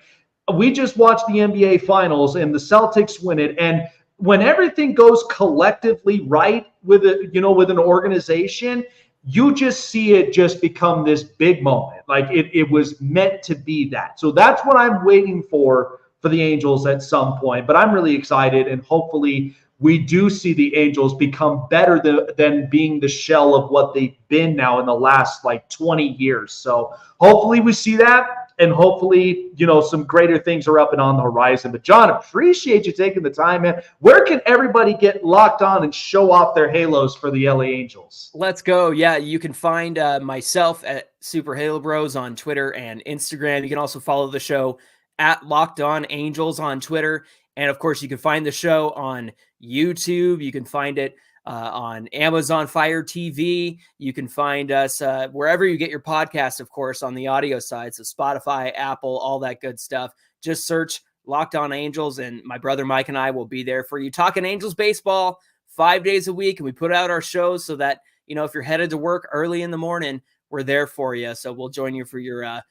we just watched the NBA Finals and the Celtics win it, and when everything goes collectively right with with an organization, you just see it just become this big moment. Like it was meant to be that. So that's what I'm waiting for the Angels at some point. But I'm really excited, and hopefully we do see the Angels become better than being the shell of what they've been now in the last 20 years. So hopefully we see that, and hopefully, some greater things are up and on the horizon. But John, appreciate you taking the time, man. Where can everybody get locked on and show off their halos for the LA Angels? Let's go. Yeah, you can find myself at Super Halo Bros on Twitter and Instagram. You can also follow the show at Locked On Angels on Twitter. And of course, you can find the show on YouTube. You can find it on Amazon Fire TV. You can find us wherever you get your podcasts, of course, on the audio side. So Spotify, Apple, all that good stuff. Just search Locked On Angels, and my brother Mike and I will be there for you, talking Angels baseball 5 days a week. And we put out our shows so that, if you're headed to work early in the morning, we're there for you. So we'll join you for your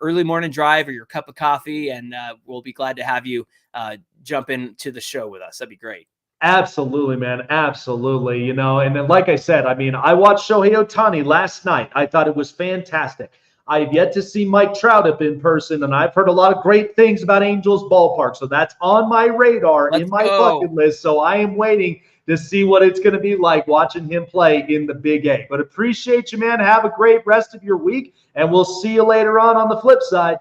early morning drive or your cup of coffee, and we'll be glad to have you jump into the show with us. That'd be great. Absolutely, man. Absolutely. And then, like I said, I mean, I watched Shohei Ohtani last night. I thought it was fantastic. I've yet to see Mike Trout up in person, and I've heard a lot of great things about Angels Ballpark. So that's on my radar, in my bucket list. So I am waiting to see what it's going to be like watching him play in the Big A. But appreciate you, man. Have a great rest of your week, and we'll see you later on the flip side.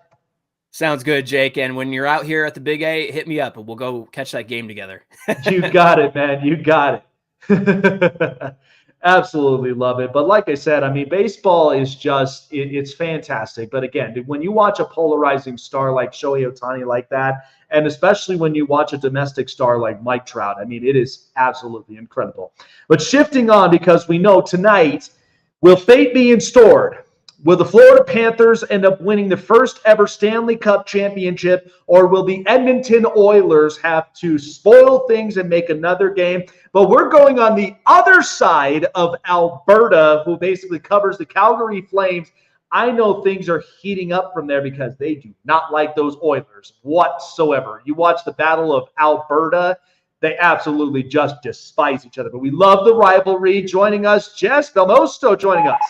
Sounds good, Jake. And when you're out here at the Big A, hit me up and we'll go catch that game together. You got it, man. You got it. Absolutely love it. But like I said, I mean, baseball is just, it's fantastic. But again, when you watch a polarizing star like Shohei Ohtani like that, and especially when you watch a domestic star like Mike Trout, I mean, it is absolutely incredible. But shifting on, because we know tonight, will fate be in store? Will the Florida Panthers end up winning the first ever Stanley Cup championship, or will the Edmonton Oilers have to spoil things and make another game? But we're going on the other side of Alberta, who basically covers the Calgary Flames. I know things are heating up from there because they do not like those Oilers whatsoever. You watch the Battle of Alberta, they absolutely just despise each other. But we love the rivalry. Joining us, Jess, Belmosto joining us.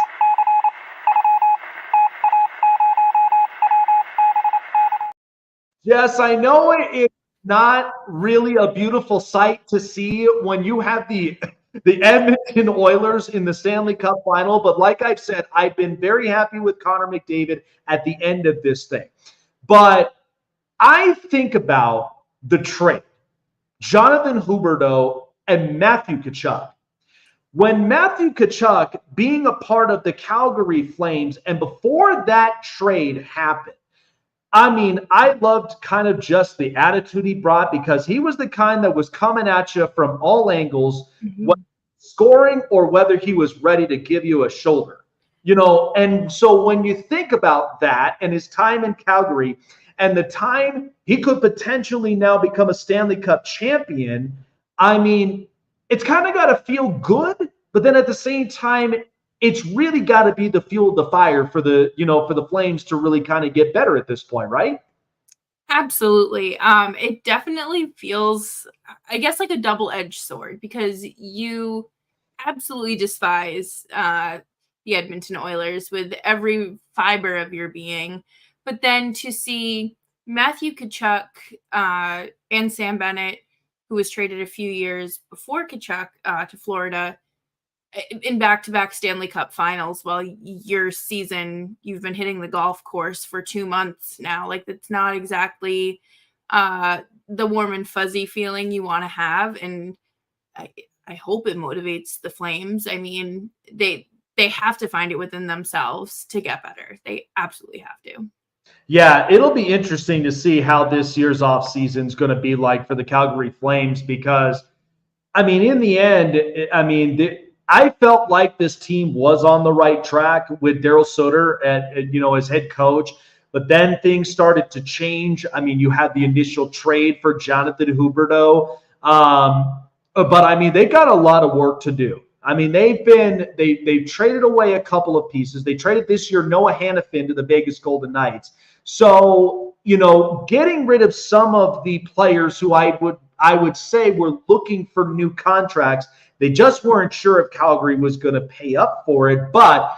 Yes, I know it's not really a beautiful sight to see when you have the Edmonton Oilers in the Stanley Cup final, but like I've said, I've been very happy with Connor McDavid at the end of this thing. But I think about the trade, Jonathan Huberdeau and Matthew Tkachuk. When Matthew Tkachuk being a part of the Calgary Flames, and before that trade happened, I mean, I loved kind of just the attitude he brought because he was the kind that was coming at you from all angles, whether scoring or whether he was ready to give you a shoulder, you know. And so when you think about that and his time in Calgary and the time he could potentially now become a Stanley Cup champion, I mean, it's kind of got to feel good, but then at the same time, it's really got to be the fuel, the fire for the, you know, for the Flames to really kind of get better at this point, right? Absolutely. It definitely feels, I guess, like a double-edged sword because you absolutely despise the Edmonton Oilers with every fiber of your being. But then to see Matthew Tkachuk and Sam Bennett, who was traded a few years before Tkachuk to Florida, in back-to-back Stanley Cup finals, well, your season, you've been hitting the golf course for 2 months now. Like, that's not exactly the warm and fuzzy feeling you want to have. And I hope it motivates the Flames. I mean, they have to find it within themselves to get better. They absolutely have to. Yeah, it'll be interesting to see how this year's offseason is going to be like for the Calgary Flames because, I mean, in the end, I mean, I felt like this team was on the right track with Daryl Sutter as head coach, but then things started to change. I mean, you had the initial trade for Jonathan Huberdeau, but I mean, they got a lot of work to do. I mean, they've traded away a couple of pieces. They traded this year Noah Hannafin to the Vegas Golden Knights. So, you know, getting rid of some of the players who I would say were looking for new contracts. They just weren't sure if Calgary was going to pay up for it, but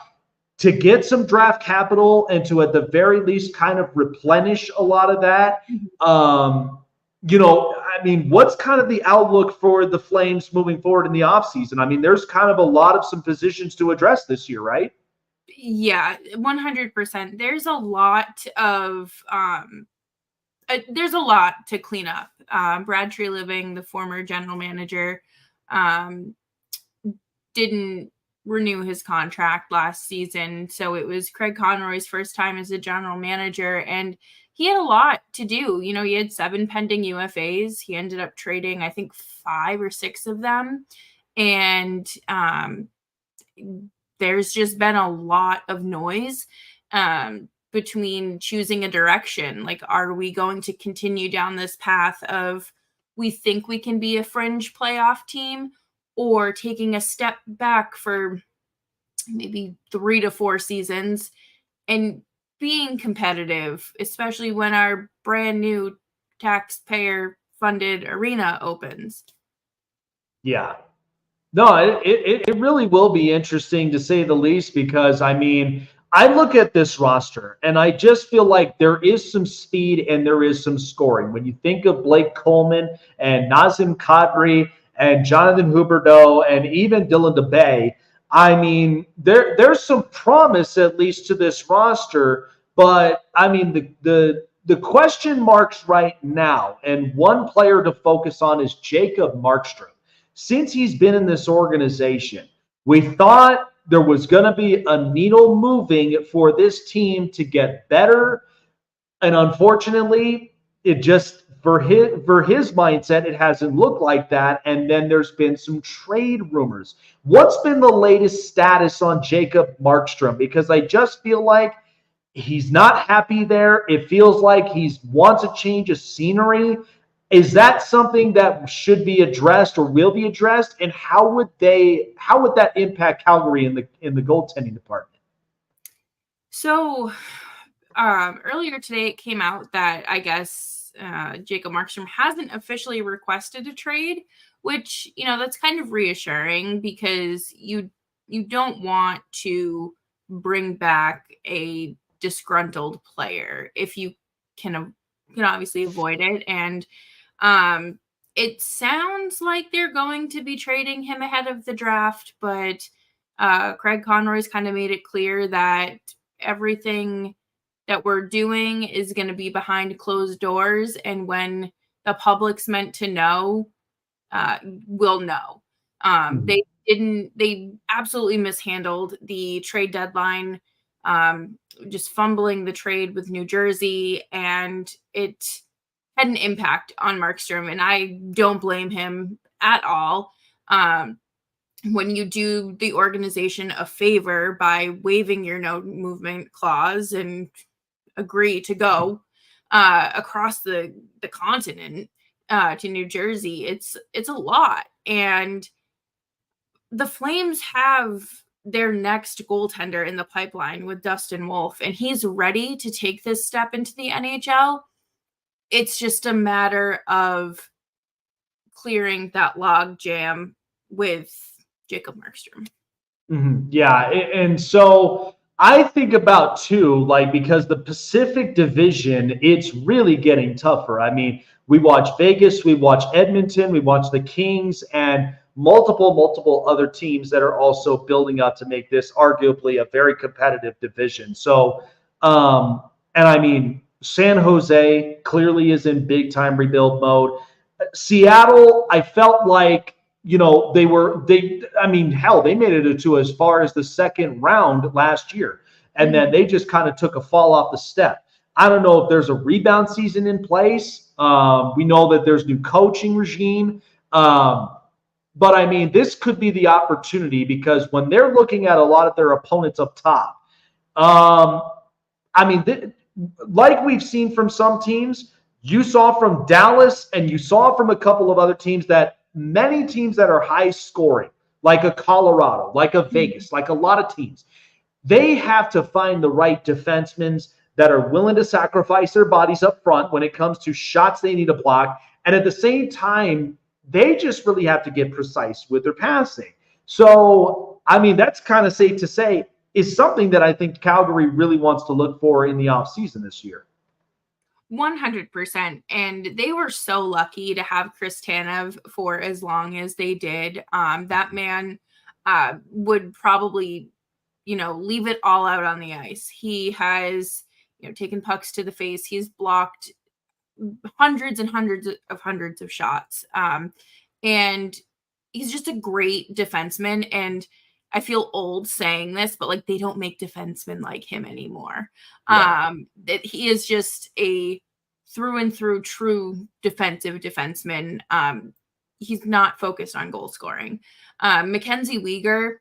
to get some draft capital and to at the very least kind of replenish a lot of that, you know, I mean, what's kind of the outlook for the Flames moving forward in the offseason? I mean, there's kind of a lot of some positions to address this year, right? Yeah, 100%. There's a lot to clean up. Brad Treliving, the former general manager, didn't renew his contract last season. So it was Craig Conroy's first time as a general manager, and he had a lot to do. You know, he had 7 pending UFAs. He ended up trading, I think, 5 or 6 of them. And there's just been a lot of noise between choosing a direction. Like, are we going to continue down this path of we think we can be a fringe playoff team, or taking a step back for maybe 3 to 4 seasons and being competitive, especially when our brand new taxpayer funded arena opens? Yeah. No, it really will be interesting to say the least because, I mean, I look at this roster and I just feel like there is some speed and there is some scoring. When you think of Blake Coleman and Nazem Kadri and Jonathan Huberdeau and even Dylan DeBay, I mean, there's some promise at least to this roster. But, I mean, the question marks right now, and one player to focus on is Jacob Markstrom. Since he's been in this organization, we thought there was going to be a needle moving for this team to get better. And unfortunately, it just for his mindset, it hasn't looked like that. And then there's been some trade rumors. What's been the latest status on Jacob Markstrom? Because I just feel like he's not happy there. It feels like he wants a change of scenery. Is that something that should be addressed or will be addressed? And how would that impact Calgary in the goaltending department? So earlier today, it came out that I guess Jacob Markstrom hasn't officially requested a trade, which, that's kind of reassuring because you don't want to bring back a disgruntled player if you can obviously avoid it. And it sounds like they're going to be trading him ahead of the draft, but Craig Conroy's kind of made it clear that everything that we're doing is going to be behind closed doors, and when the public's meant to know, we'll know. They absolutely mishandled the trade deadline, just fumbling the trade with New Jersey, and it had an impact on Markstrom, and I don't blame him at all. When you do the organization a favor by waiving your no movement clause and agree to go across the continent to New Jersey, it's a lot. And the Flames have their next goaltender in the pipeline with Dustin Wolf, and he's ready to take this step into the NHL. It's just a matter of clearing that log jam with Jacob Markstrom. Mm-hmm. Yeah. And so I think about too, because the Pacific Division, it's really getting tougher. I mean, we watch Vegas, we watch Edmonton, we watch the Kings, and multiple other teams that are also building up to make this arguably a very competitive division. So, and I mean, San Jose clearly is in big time rebuild mode. Seattle, I felt like, they made it to as far as the second round last year. And then they just kind of took a fall off the step. I don't know if there's a rebound season in place. We know that there's new coaching regime. But I mean, this could be the opportunity because when they're looking at a lot of their opponents up top, like we've seen from some teams, you saw from Dallas and you saw from a couple of other teams that many teams that are high scoring, like a Colorado, like a Vegas, like a lot of teams, they have to find the right defensemen that are willing to sacrifice their bodies up front when it comes to shots they need to block. And at the same time, they just really have to get precise with their passing. So, I mean, that's kind of safe to say is something that I think Calgary really wants to look for in the offseason this year. 100%. And they were so lucky to have Chris Tanev for as long as they did. That man would probably, leave it all out on the ice. He has, taken pucks to the face. He's blocked hundreds and hundreds of shots. And he's just a great defenseman. And I feel old saying this, but they don't make defensemen like him anymore. Yeah. That he is just a through and through true defensive defenseman. He's not focused on goal scoring. Mackenzie Weegar,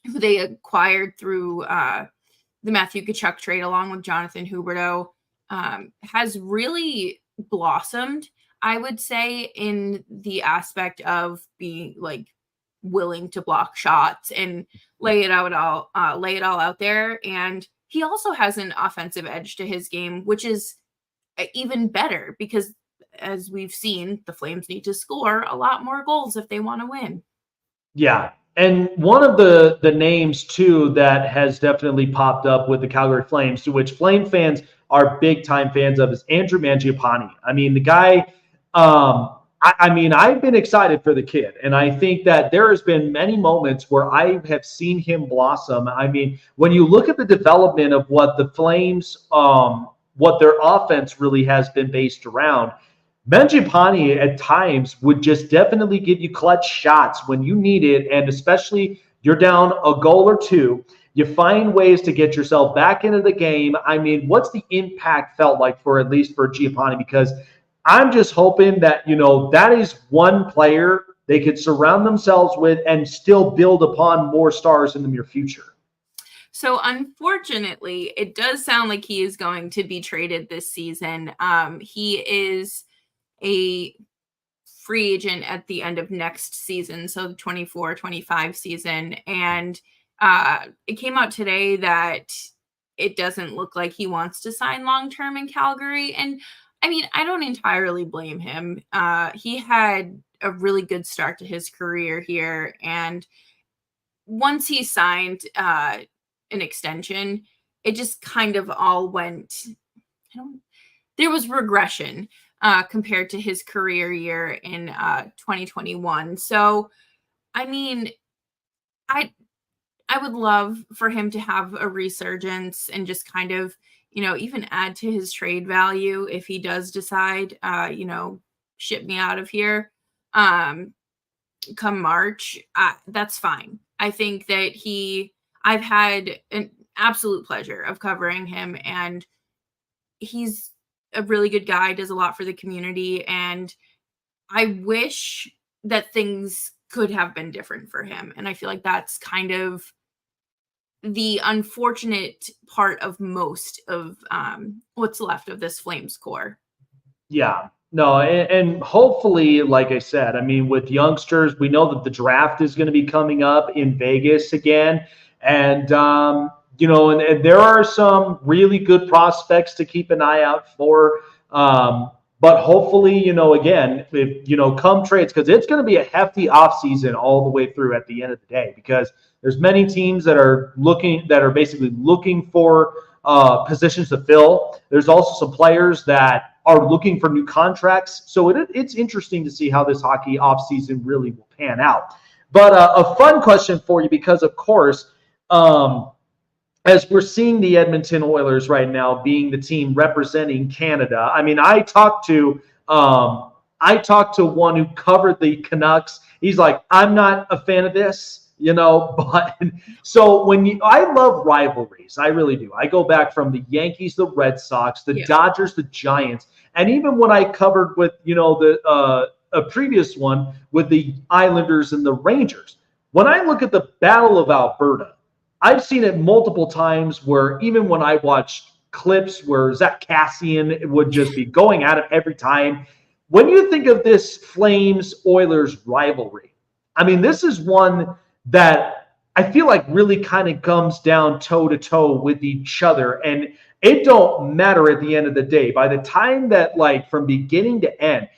who they acquired through the Matthew Tkachuk trade along with Jonathan Huberdeau, has really blossomed, I would say, in the aspect of being willing to block shots and lay it all out there. And he also has an offensive edge to his game, which is even better because, as we've seen, the Flames need to score a lot more goals if they want to win. Yeah. And one of the names, too, that has definitely popped up with the Calgary Flames, to which Flame fans are big-time fans of, is Andrew Mangiapane. I mean, the guy, I've been excited for the kid, and I think that there has been many moments where I have seen him blossom. I mean, when you look at the development of what the Flames, what their offense really has been based around, Mangiapane at times would just definitely give you clutch shots when you need it, and especially you're down a goal or two, you find ways to get yourself back into the game. I mean, what's the impact felt like for at least for Giappani? Because I'm just hoping that, that is one player they could surround themselves with and still build upon more stars in the near future. So unfortunately, it does sound like he is going to be traded this season. He is a free agent at the end of next season, so the 24-25 season. And it came out today that it doesn't look like he wants to sign long-term in Calgary. And I mean, I don't entirely blame him. He had a really good start to his career here. And once he signed an extension, it just kind of all went, there was regression compared to his career year in 2021. So, I mean, I would love for him to have a resurgence and just kind of, even add to his trade value if he does decide, ship me out of here come March. That's fine. I think that I've had an absolute pleasure of covering him, and he's a really good guy, does a lot for the community. And I wish that things could have been different for him. And I feel like that's kind of the unfortunate part of most of what's left of this Flames core. Yeah, no, and hopefully, like I said, I mean, with youngsters, we know that the draft is going to be coming up in Vegas again. And, and there are some really good prospects to keep an eye out for. But hopefully, again, if, come trades, because it's going to be a hefty offseason all the way through at the end of the day, because there's many teams that are basically looking for positions to fill. There's also some players that are looking for new contracts. So it's interesting to see how this hockey offseason really will pan out. But a fun question for you, because, of course, as we're seeing the Edmonton Oilers right now being the team representing Canada, I mean, I talked to one who covered the Canucks. He's like, I'm not a fan of this, but so I love rivalries. I really do. I go back from the Yankees, the Red Sox, the Dodgers, the Giants, and even when I covered with, a previous one with the Islanders and the Rangers. When I look at the Battle of Alberta, I've seen it multiple times where even when I watched clips where Zach Cassian would just be going at it every time. When you think of this Flames-Oilers rivalry, I mean, this is one that I feel like really kind of comes down toe-to-toe with each other. And it don't matter at the end of the day. By the time that, from beginning to end,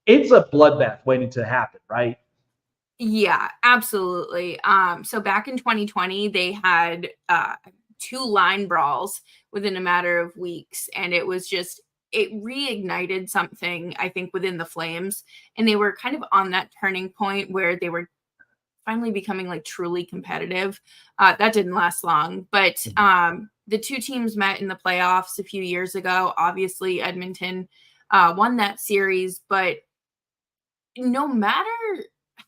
it's a bloodbath waiting to happen, right? Yeah, absolutely. So back in 2020, they had 2 line brawls within a matter of weeks, and it reignited something, I think, within the Flames, and they were kind of on that turning point where they were finally becoming truly competitive. That didn't last long, but the 2 teams met in the playoffs a few years ago. Obviously, Edmonton won that series, but no matter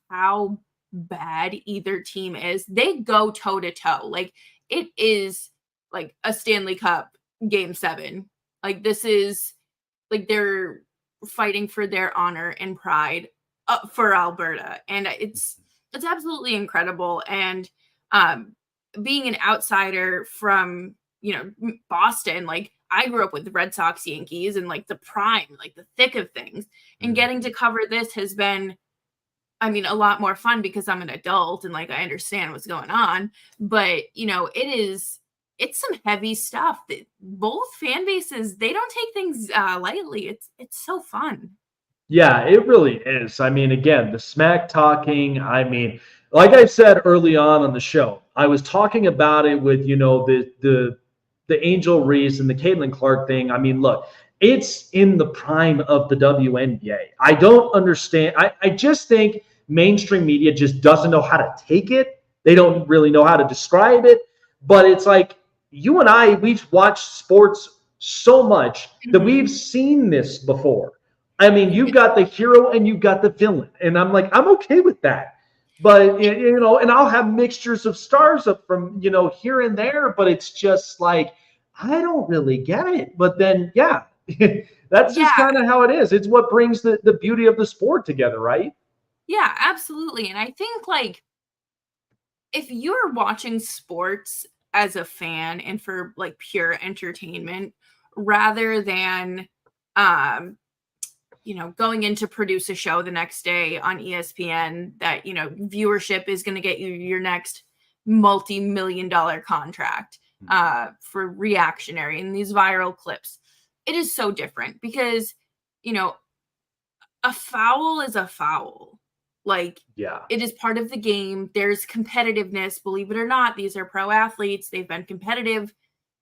how bad either team is, they go toe to toe. It is a Stanley Cup Game 7. This is they're fighting for their honor and pride for Alberta, and it's absolutely incredible. And being an outsider from Boston, I grew up with the Red Sox, Yankees, and the prime, the thick of things, and getting to cover this has been, I mean, a lot more fun because I'm an adult and I understand what's going on. But, it's some heavy stuff that both fan bases, they don't take things lightly. It's so fun. Yeah, it really is. I mean, again, the smack talking, I mean, like I said early on the show, I was talking about it with, the Angel Reese and the Caitlin Clark thing. I mean, look, it's in the prime of the WNBA. I don't understand. I just think mainstream media just doesn't know how to take it. They don't really know how to describe it. But it's you and I, we've watched sports so much that we've seen this before. I mean, you've got the hero and you've got the villain. And I'm I'm okay with that. But, and I'll have mixtures of stars up from, here and there. But it's just I don't really get it. But then, yeah, That's just Yeah. kind of how it is. It's what brings the beauty of the sport together, right? Yeah, absolutely. And I think like if you're watching sports as a fan and for like pure entertainment rather than going in to produce a show the next day on ESPN that, viewership is going to get you your next multi-million dollar contract for reactionary and these viral clips. It is so different because, a foul is a foul. Like, Yeah. it is part of the game. There's competitiveness. Believe it or not, these are pro athletes. They've been competitive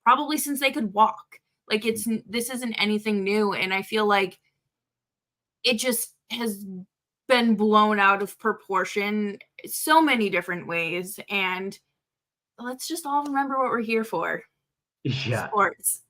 probably since they could walk. Like, this isn't anything new. And I feel like it just has been blown out of proportion so many different ways. And let's just all remember what we're here for. Yeah. Sports.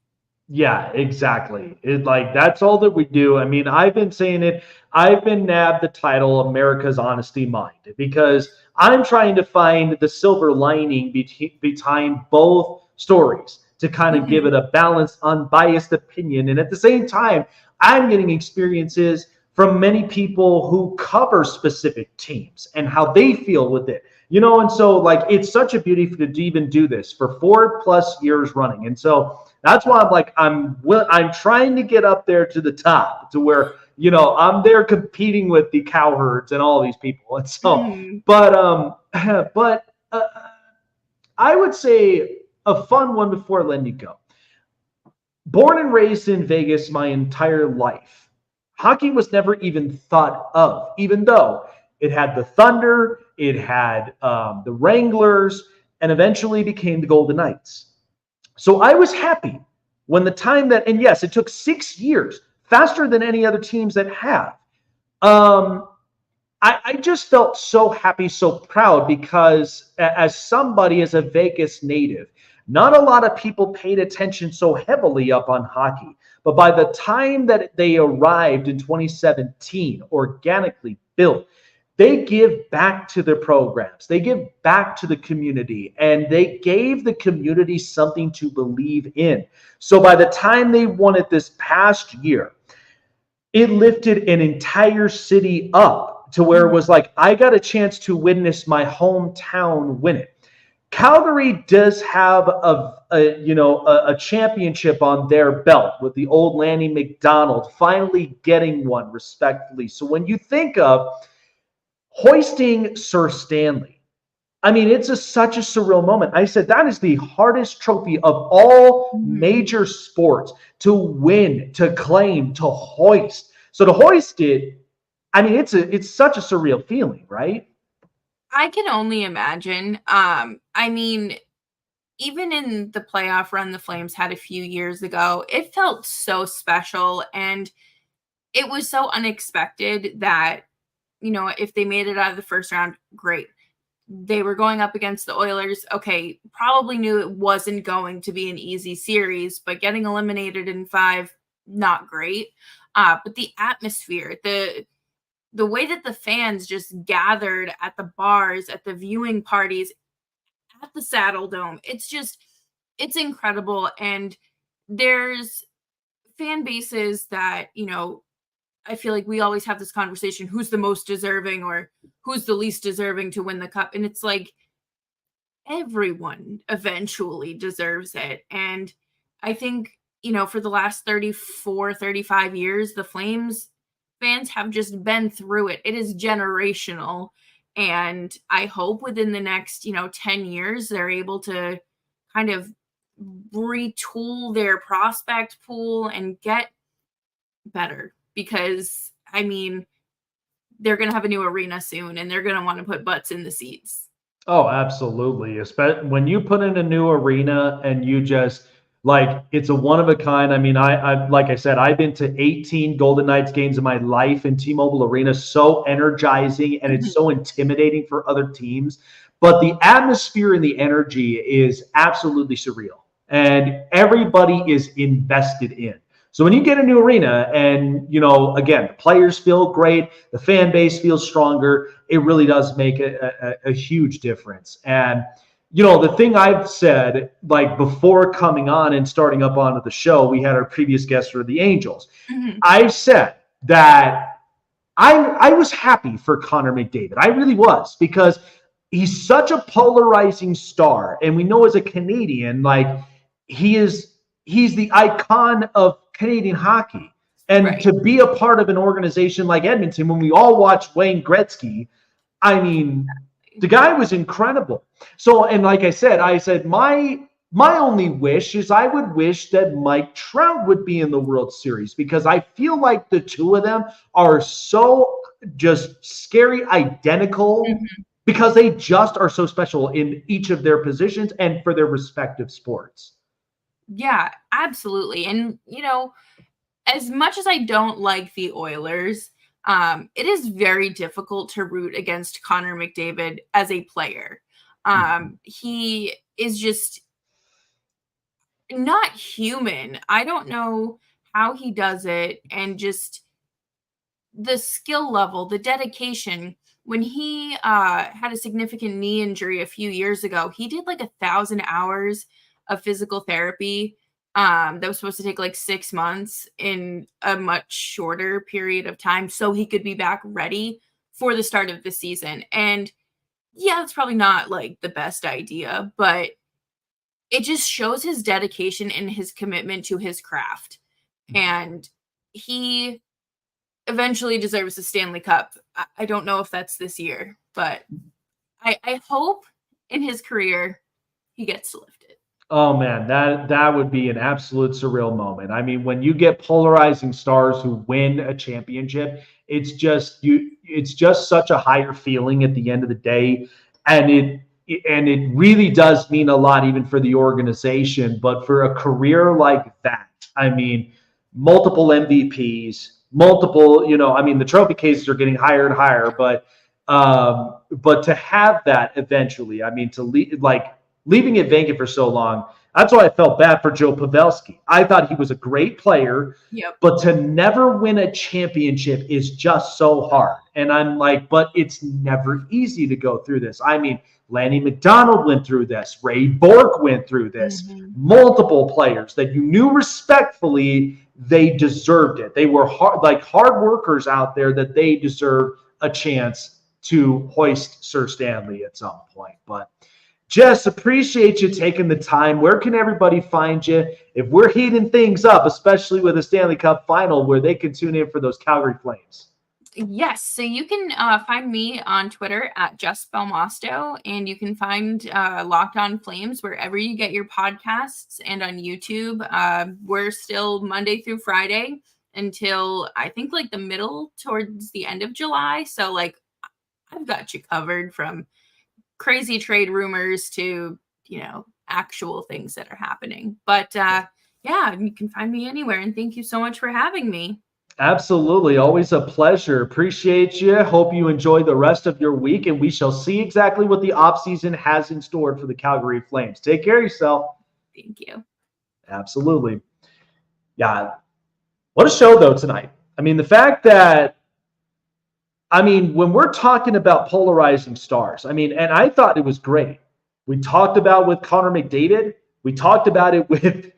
Yeah, exactly. That's all that we do. I mean, I've been saying it. I've been nabbed the title America's Honesty Mind because I'm trying to find the silver lining behind both stories to kind of give it a balanced, unbiased opinion. And at the same time, I'm getting experiences from many people who cover specific teams and how they feel with it. And so it's such a beauty to even do this for 4+ years running. And so that's why I'm trying to get up there to the top to where, I'm there competing with the cowherds and all these people. And so, but I would say a fun one before letting you go. Born and raised in Vegas my entire life, hockey was never even thought of, even though it had the Thunder, it had the Wranglers, and eventually became the Golden Knights. So I was happy when the time that, and yes, it took 6 years, faster than any other teams that have. I just felt so happy, so proud because as somebody, as a Vegas native, not a lot of people paid attention so heavily up on hockey. But by the time that they arrived in 2017, organically built, they give back to their programs. They give back to the community, and they gave the community something to believe in. So by the time they won it this past year, it lifted an entire city up to where it was like, I got a chance to witness my hometown win it. Calgary does have a championship on their belt with the old Lanny McDonald finally getting one respectfully. So when you think of hoisting Sir Stanley, I mean, it's such a surreal moment. I said that is the hardest trophy of all major sports to win, to claim, to hoist. So to hoist it, I mean, it's such a surreal feeling, right? I can only imagine. I mean, even in the playoff run the Flames had a few years ago, it felt so special, and it was so unexpected that, if they made it out of the first round, great. They were going up against the Oilers. Okay, probably knew it wasn't going to be an easy series, but getting eliminated in 5, not great. But the atmosphere, the way that the fans just gathered at the bars, at the viewing parties, at the Saddle Dome, it's incredible. And there's fan bases that, I feel like we always have this conversation, who's the most deserving or who's the least deserving to win the cup. And it's like, everyone eventually deserves it. And I think, for the last 34, 35 years, the Flames fans have just been through it. It is generational. And I hope within the next, 10 years, they're able to kind of retool their prospect pool and get better. Because, I mean, they're going to have a new arena soon, and they're going to want to put butts in the seats. Oh, absolutely. Especially when you put in a new arena and you just, it's a one of a kind. I mean, I like I said, I've been to 18 Golden Knights games in my life, and T-Mobile Arena is so energizing and it's so intimidating for other teams. But the atmosphere and the energy is absolutely surreal, and everybody is invested in. So when you get a new arena and, again, the players feel great, the fan base feels stronger, it really does make a huge difference. And the thing I've said, like before coming on and starting up onto the show, we had our previous guest for the Angels. I've said that I was happy for Connor McDavid. I really was, because he's such a polarizing star. And we know as a Canadian, like he's the icon of Canadian hockey. And to be a part of an organization like Edmonton, when we all watch Wayne Gretzky, I mean, the guy was incredible. So, and like I said, my only wish is I would wish that Mike Trout would be in the World Series, because I feel like the two of them are so just scary identical, because they just are so special in each of their positions and for their respective sports. Yeah, absolutely. And, as much as I don't like the Oilers, it is very difficult to root against Connor McDavid as a player. He is just not human. I don't know how he does it, and just the skill level, the dedication. When he had a significant knee injury a few years ago, he did like 1,000 hours of physical therapy that was supposed to take like 6 months in a much shorter period of time, so he could be back ready for the start of the season. And yeah, it's probably not like the best idea, but it just shows his dedication and his commitment to his craft. And he eventually deserves a Stanley Cup. I don't know if that's this year, but I hope in his career he gets to lift it. Oh man, that would be an absolute surreal moment. I mean, when you get polarizing stars who win a championship, it's just such a higher feeling at the end of the day, and it really does mean a lot even for the organization. But for a career like that, I mean, multiple MVPs, multiple, I mean, the trophy cases are getting higher and higher, but to have that eventually, I mean, leaving it vacant for so long, that's why I felt bad for Joe Pavelski. I thought he was a great player, but to never win a championship is just so hard. And I'm like, but it's never easy to go through this. I mean, Lanny McDonald went through this. Ray Bourque went through this. Multiple players that you knew respectfully, they deserved it. They were hard workers out there, that they deserve a chance to hoist Sir Stanley at some point. But Jess, appreciate you taking the time. Where can everybody find you if we're heating things up, especially with a Stanley Cup final, where they can tune in for those Calgary Flames? Yes, so you can find me on Twitter at Jess Belmosto, and you can find Locked On Flames wherever you get your podcasts, and on YouTube. We're still Monday through Friday until I think like the middle towards the end of July. So like I've got you covered from crazy trade rumors to, actual things that are happening. But yeah, you can find me anywhere, and thank you so much for having me. Absolutely. Always a pleasure. Appreciate you. Hope you enjoy the rest of your week, and we shall see exactly what the offseason has in store for the Calgary Flames. Take care of yourself. Thank you. Absolutely. Yeah. What a show, though, tonight. I mean, the fact that, when we're talking about polarizing stars, and I thought it was great. We talked about with Connor McDavid. We talked about it with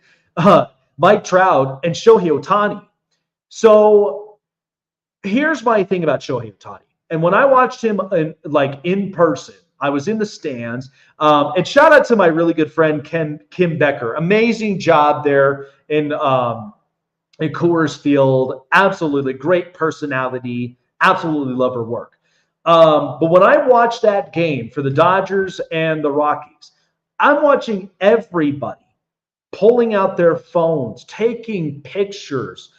Mike Trout and Shohei Ohtani. So here's my thing about Shohei Ohtani. And when I watched him in person, I was in the stands. And shout out to my really good friend, Kim Becker. Amazing job there in Coors Field. Absolutely great personality. Absolutely love her work. But when I watched that game for the Dodgers and the Rockies, I'm watching everybody pulling out their phones, taking pictures,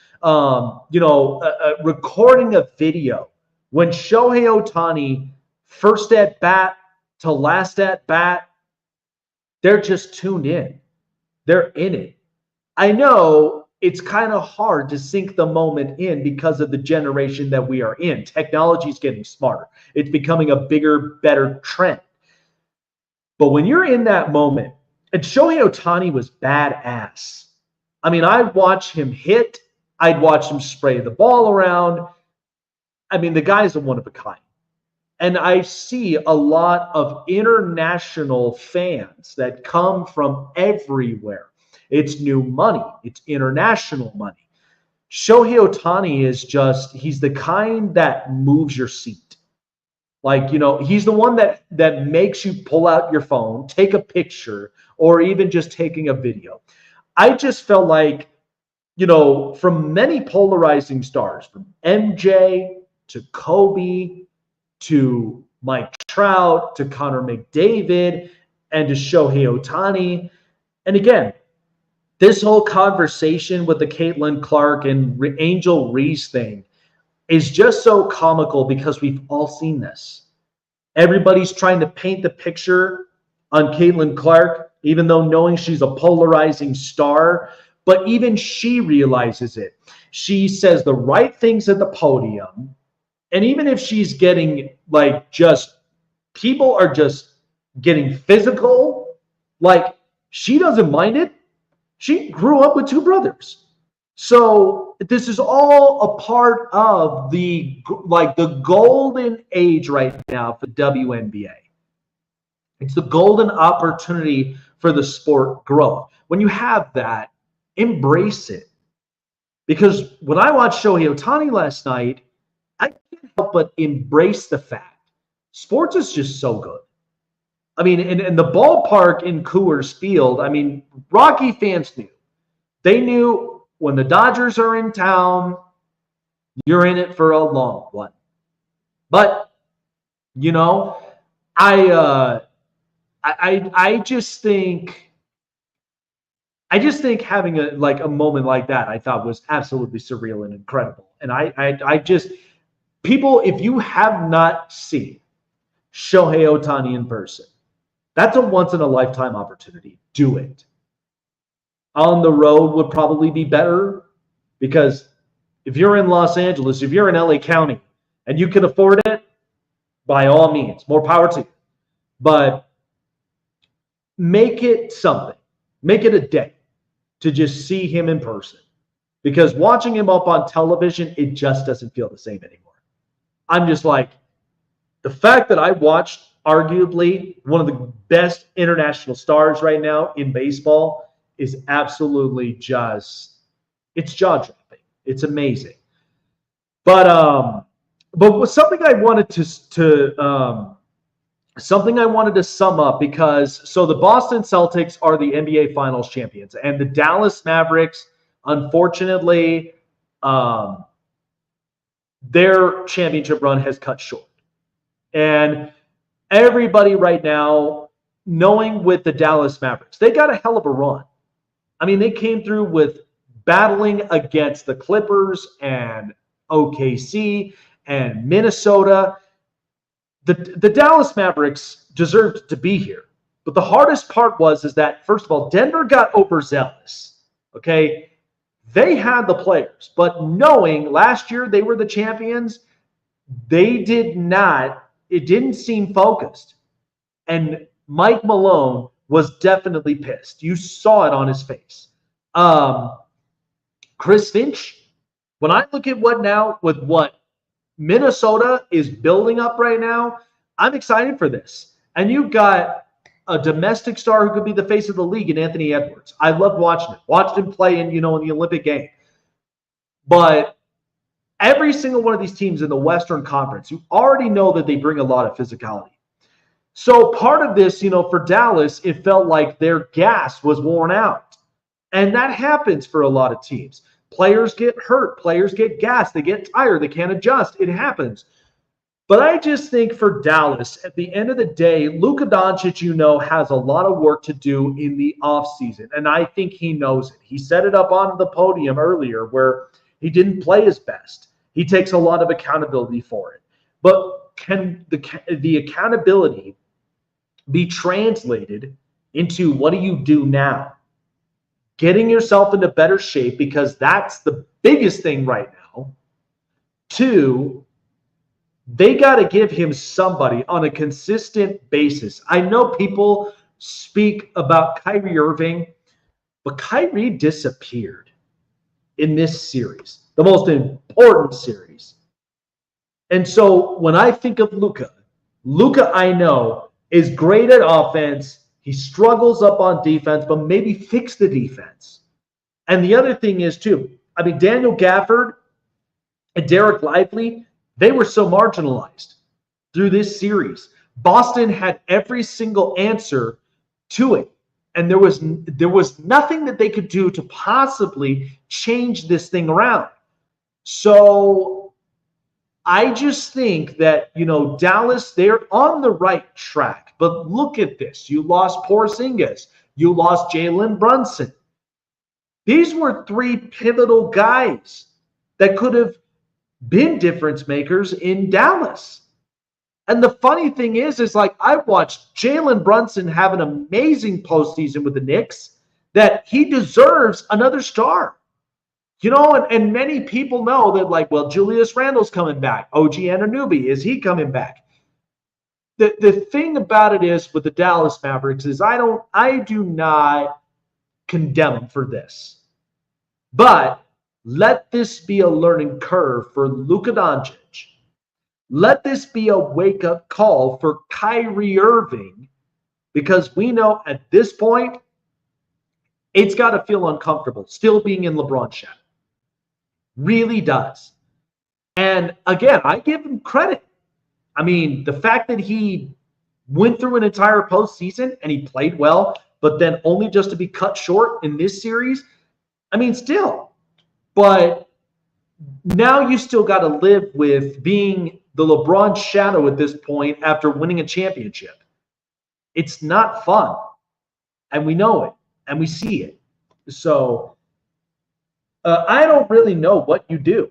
recording a video. When Shohei Ohtani, first at bat to last at bat, they're just tuned in. They're in it. I know it's kind of hard to sink the moment in because of the generation that we are in. Technology is getting smarter. It's becoming a bigger, better trend. But when you're in that moment, and Shohei Ohtani was badass. I'd watch him hit. I'd watch him spray the ball around. The guy's a one of a kind. And I see a lot of international fans that come from everywhere. It's new money. It's international money. Shohei Ohtani is he's the kind that moves your seat. Like, he's the one that makes you pull out your phone, take a picture, or even just taking a video. I just felt like, from many polarizing stars, from MJ to Kobe to Mike Trout to Connor McDavid and to Shohei Ohtani. And again, this whole conversation with the Caitlin Clark and Angel Reese thing is just so comical because we've all seen this. Everybody's trying to paint the picture on Caitlin Clark, even though knowing she's a polarizing star, but even she realizes it. She says the right things at the podium, and even if she's getting people are just getting physical, she doesn't mind it. She grew up with two brothers. So this is all a part of the golden age right now for WNBA. It's the golden opportunity for the sport growth. When you have that, embrace it. Because when I watched Shohei Ohtani last night, I can't help but embrace the fact sports is just so good. I mean, in the ballpark in Coors Field, Rocky fans knew. They knew when the Dodgers are in town, you're in it for a long one. But, I just think having a moment like that, I thought was absolutely surreal and incredible. And people, if you have not seen Shohei Ohtani in person, that's a once-in-a-lifetime opportunity. Do it. On the road would probably be better because if you're in Los Angeles, if you're in LA County, and you can afford it, by all means, more power to you. But make it something. Make it a day to just see him in person. Because watching him up on television, it just doesn't feel the same anymore. I'm just like, the fact that I watched arguably one of the best international stars right now in baseball is absolutely it's jaw-dropping. It's amazing. But something I wanted to sum up because the Boston Celtics are the NBA Finals champions, and the Dallas Mavericks, unfortunately, their championship run has cut short. And everybody right now, knowing with the Dallas Mavericks, they got a hell of a run. They came through with battling against the Clippers and OKC and Minnesota. The Dallas Mavericks deserved to be here. But the hardest part is that, first of all, Denver got overzealous. Okay? They had the players. But knowing last year they were the champions, it didn't seem focused. And Mike Malone was definitely pissed. You saw it on his face. Chris Finch, when I look at what Minnesota is building up right now, I'm excited for this. And you've got a domestic star who could be the face of the league in Anthony Edwards. I loved watching him. Watched him play in the Olympic game. But every single one of these teams in the Western Conference, you already know that they bring a lot of physicality. So part of this, for Dallas, it felt like their gas was worn out. And that happens for a lot of teams. Players get hurt. Players get gassed. They get tired. They can't adjust. It happens. But I just think for Dallas, at the end of the day, Luka Doncic, has a lot of work to do in the offseason. And I think he knows it. He set it up on the podium earlier where he didn't play his best. He takes a lot of accountability for it. But can the accountability be translated into what do you do now? Getting yourself into better shape, because that's the biggest thing right now. 2, they got to give him somebody on a consistent basis. I know people speak about Kyrie Irving, but Kyrie disappeared in this series, the most important series. And so when I think of Luka, Luka, I know, is great at offense. He struggles up on defense, but maybe fix the defense. And the other thing is, too, I mean, Daniel Gafford and Derek Lively, they were so marginalized through this series. Boston had every single answer to it. And there was nothing that they could do to possibly change this thing around. So I just think that, Dallas, they're on the right track. But look at this. You lost Porzingis. You lost Jalen Brunson. These were three pivotal guys that could have been difference makers in Dallas. And the funny thing is like I watched Jalen Brunson have an amazing postseason with the Knicks that he deserves another star. And many people know that, like, well, Julius Randle's coming back. OG Anunoby, is he coming back? The thing about it is with the Dallas Mavericks is I do not condemn them for this. But let this be a learning curve for Luka Doncic. Let this be a wake-up call for Kyrie Irving, because we know at this point, it's got to feel uncomfortable still being in LeBron's shadow. Really does. And again, I give him credit. I mean, the fact that he went through an entire postseason and he played well, but then only just to be cut short in this series, I mean, still. But now you still got to live with being the LeBron shadow at this point after winning a championship. It's not fun. And we know it. And we see it. So I don't really know what you do.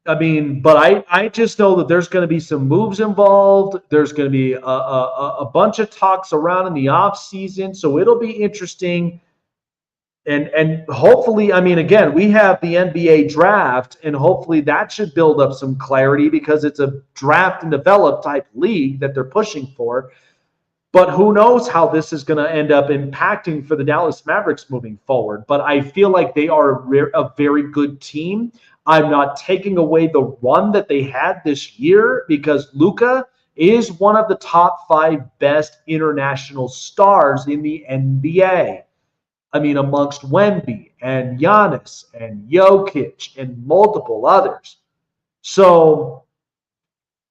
I mean, but I just know that there's going to be some moves involved. There's going to be a bunch of talks around in the off season. So it'll be interesting. And hopefully, I mean, again, we have the NBA draft, and hopefully that should build up some clarity because it's a draft and develop type league that they're pushing for. But who knows how this is going to end up impacting for the Dallas Mavericks moving forward. But I feel like they are a very good team. I'm not taking away the run that they had this year because Luka is one of the top 5 best international stars in the NBA. I mean, amongst Wemby and Giannis and Jokic and multiple others. So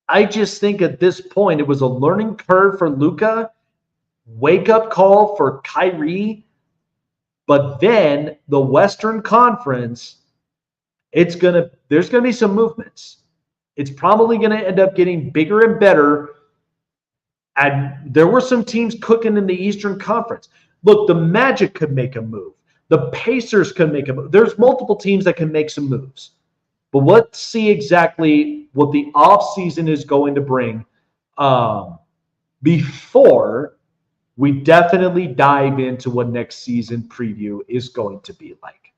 I just think at this point, it was a learning curve for Luka, wake-up call for Kyrie, but then the Western Conference, there's going to be some movements. It's probably going to end up getting bigger and better. And there were some teams cooking in the Eastern Conference. Look, the Magic could make a move. The Pacers could make a move. There's multiple teams that can make some moves. But let's see exactly what the offseason is going to bring before we definitely dive into what next season preview is going to be like.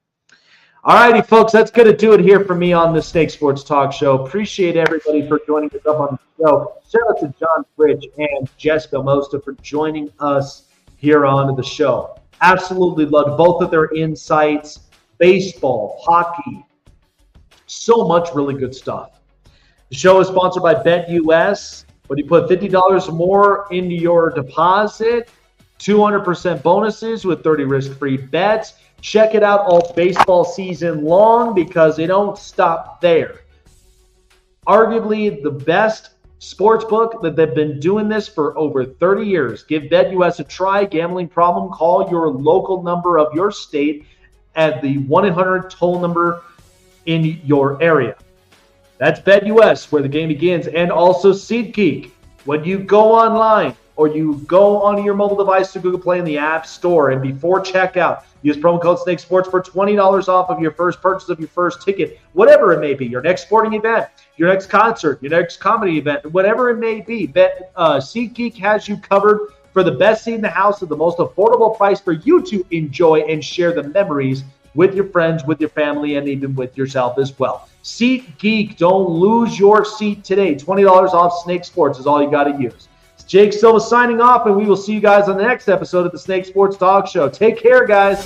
All righty, folks, that's going to do it here for me on the Snake Sports Talk Show. Appreciate everybody for joining us up on the show. Shout out to John Frisch and Jess Belmosto for joining us here on the show. Absolutely loved both of their insights. Baseball, hockey, so much really good stuff. The show is sponsored by BetUS. When you put $50 or more into your deposit, 200% bonuses with 30 risk-free bets. Check it out all baseball season long because they don't stop there. Arguably the best sports book that they've been doing this for over 30 years. Give BetUS a try. Gambling problem? Call your local number of your state at the 1-800 toll number in your area. That's BetUS, where the game begins, and also SeatGeek. When you go online or you go onto your mobile device to Google Play in the App Store, and before checkout, use promo code SNAKESPORTS for $20 off of your first purchase of your first ticket, whatever it may be, your next sporting event, your next concert, your next comedy event, whatever it may be. SeatGeek has you covered for the best seat in the house at the most affordable price for you to enjoy and share the memories with your friends, with your family, and even with yourself as well. SeatGeek, don't lose your seat today. $20 off Snake Sports is all you got to use. It's Jake Silva signing off, and we will see you guys on the next episode of the Snake Sports Talk Show. Take care, guys.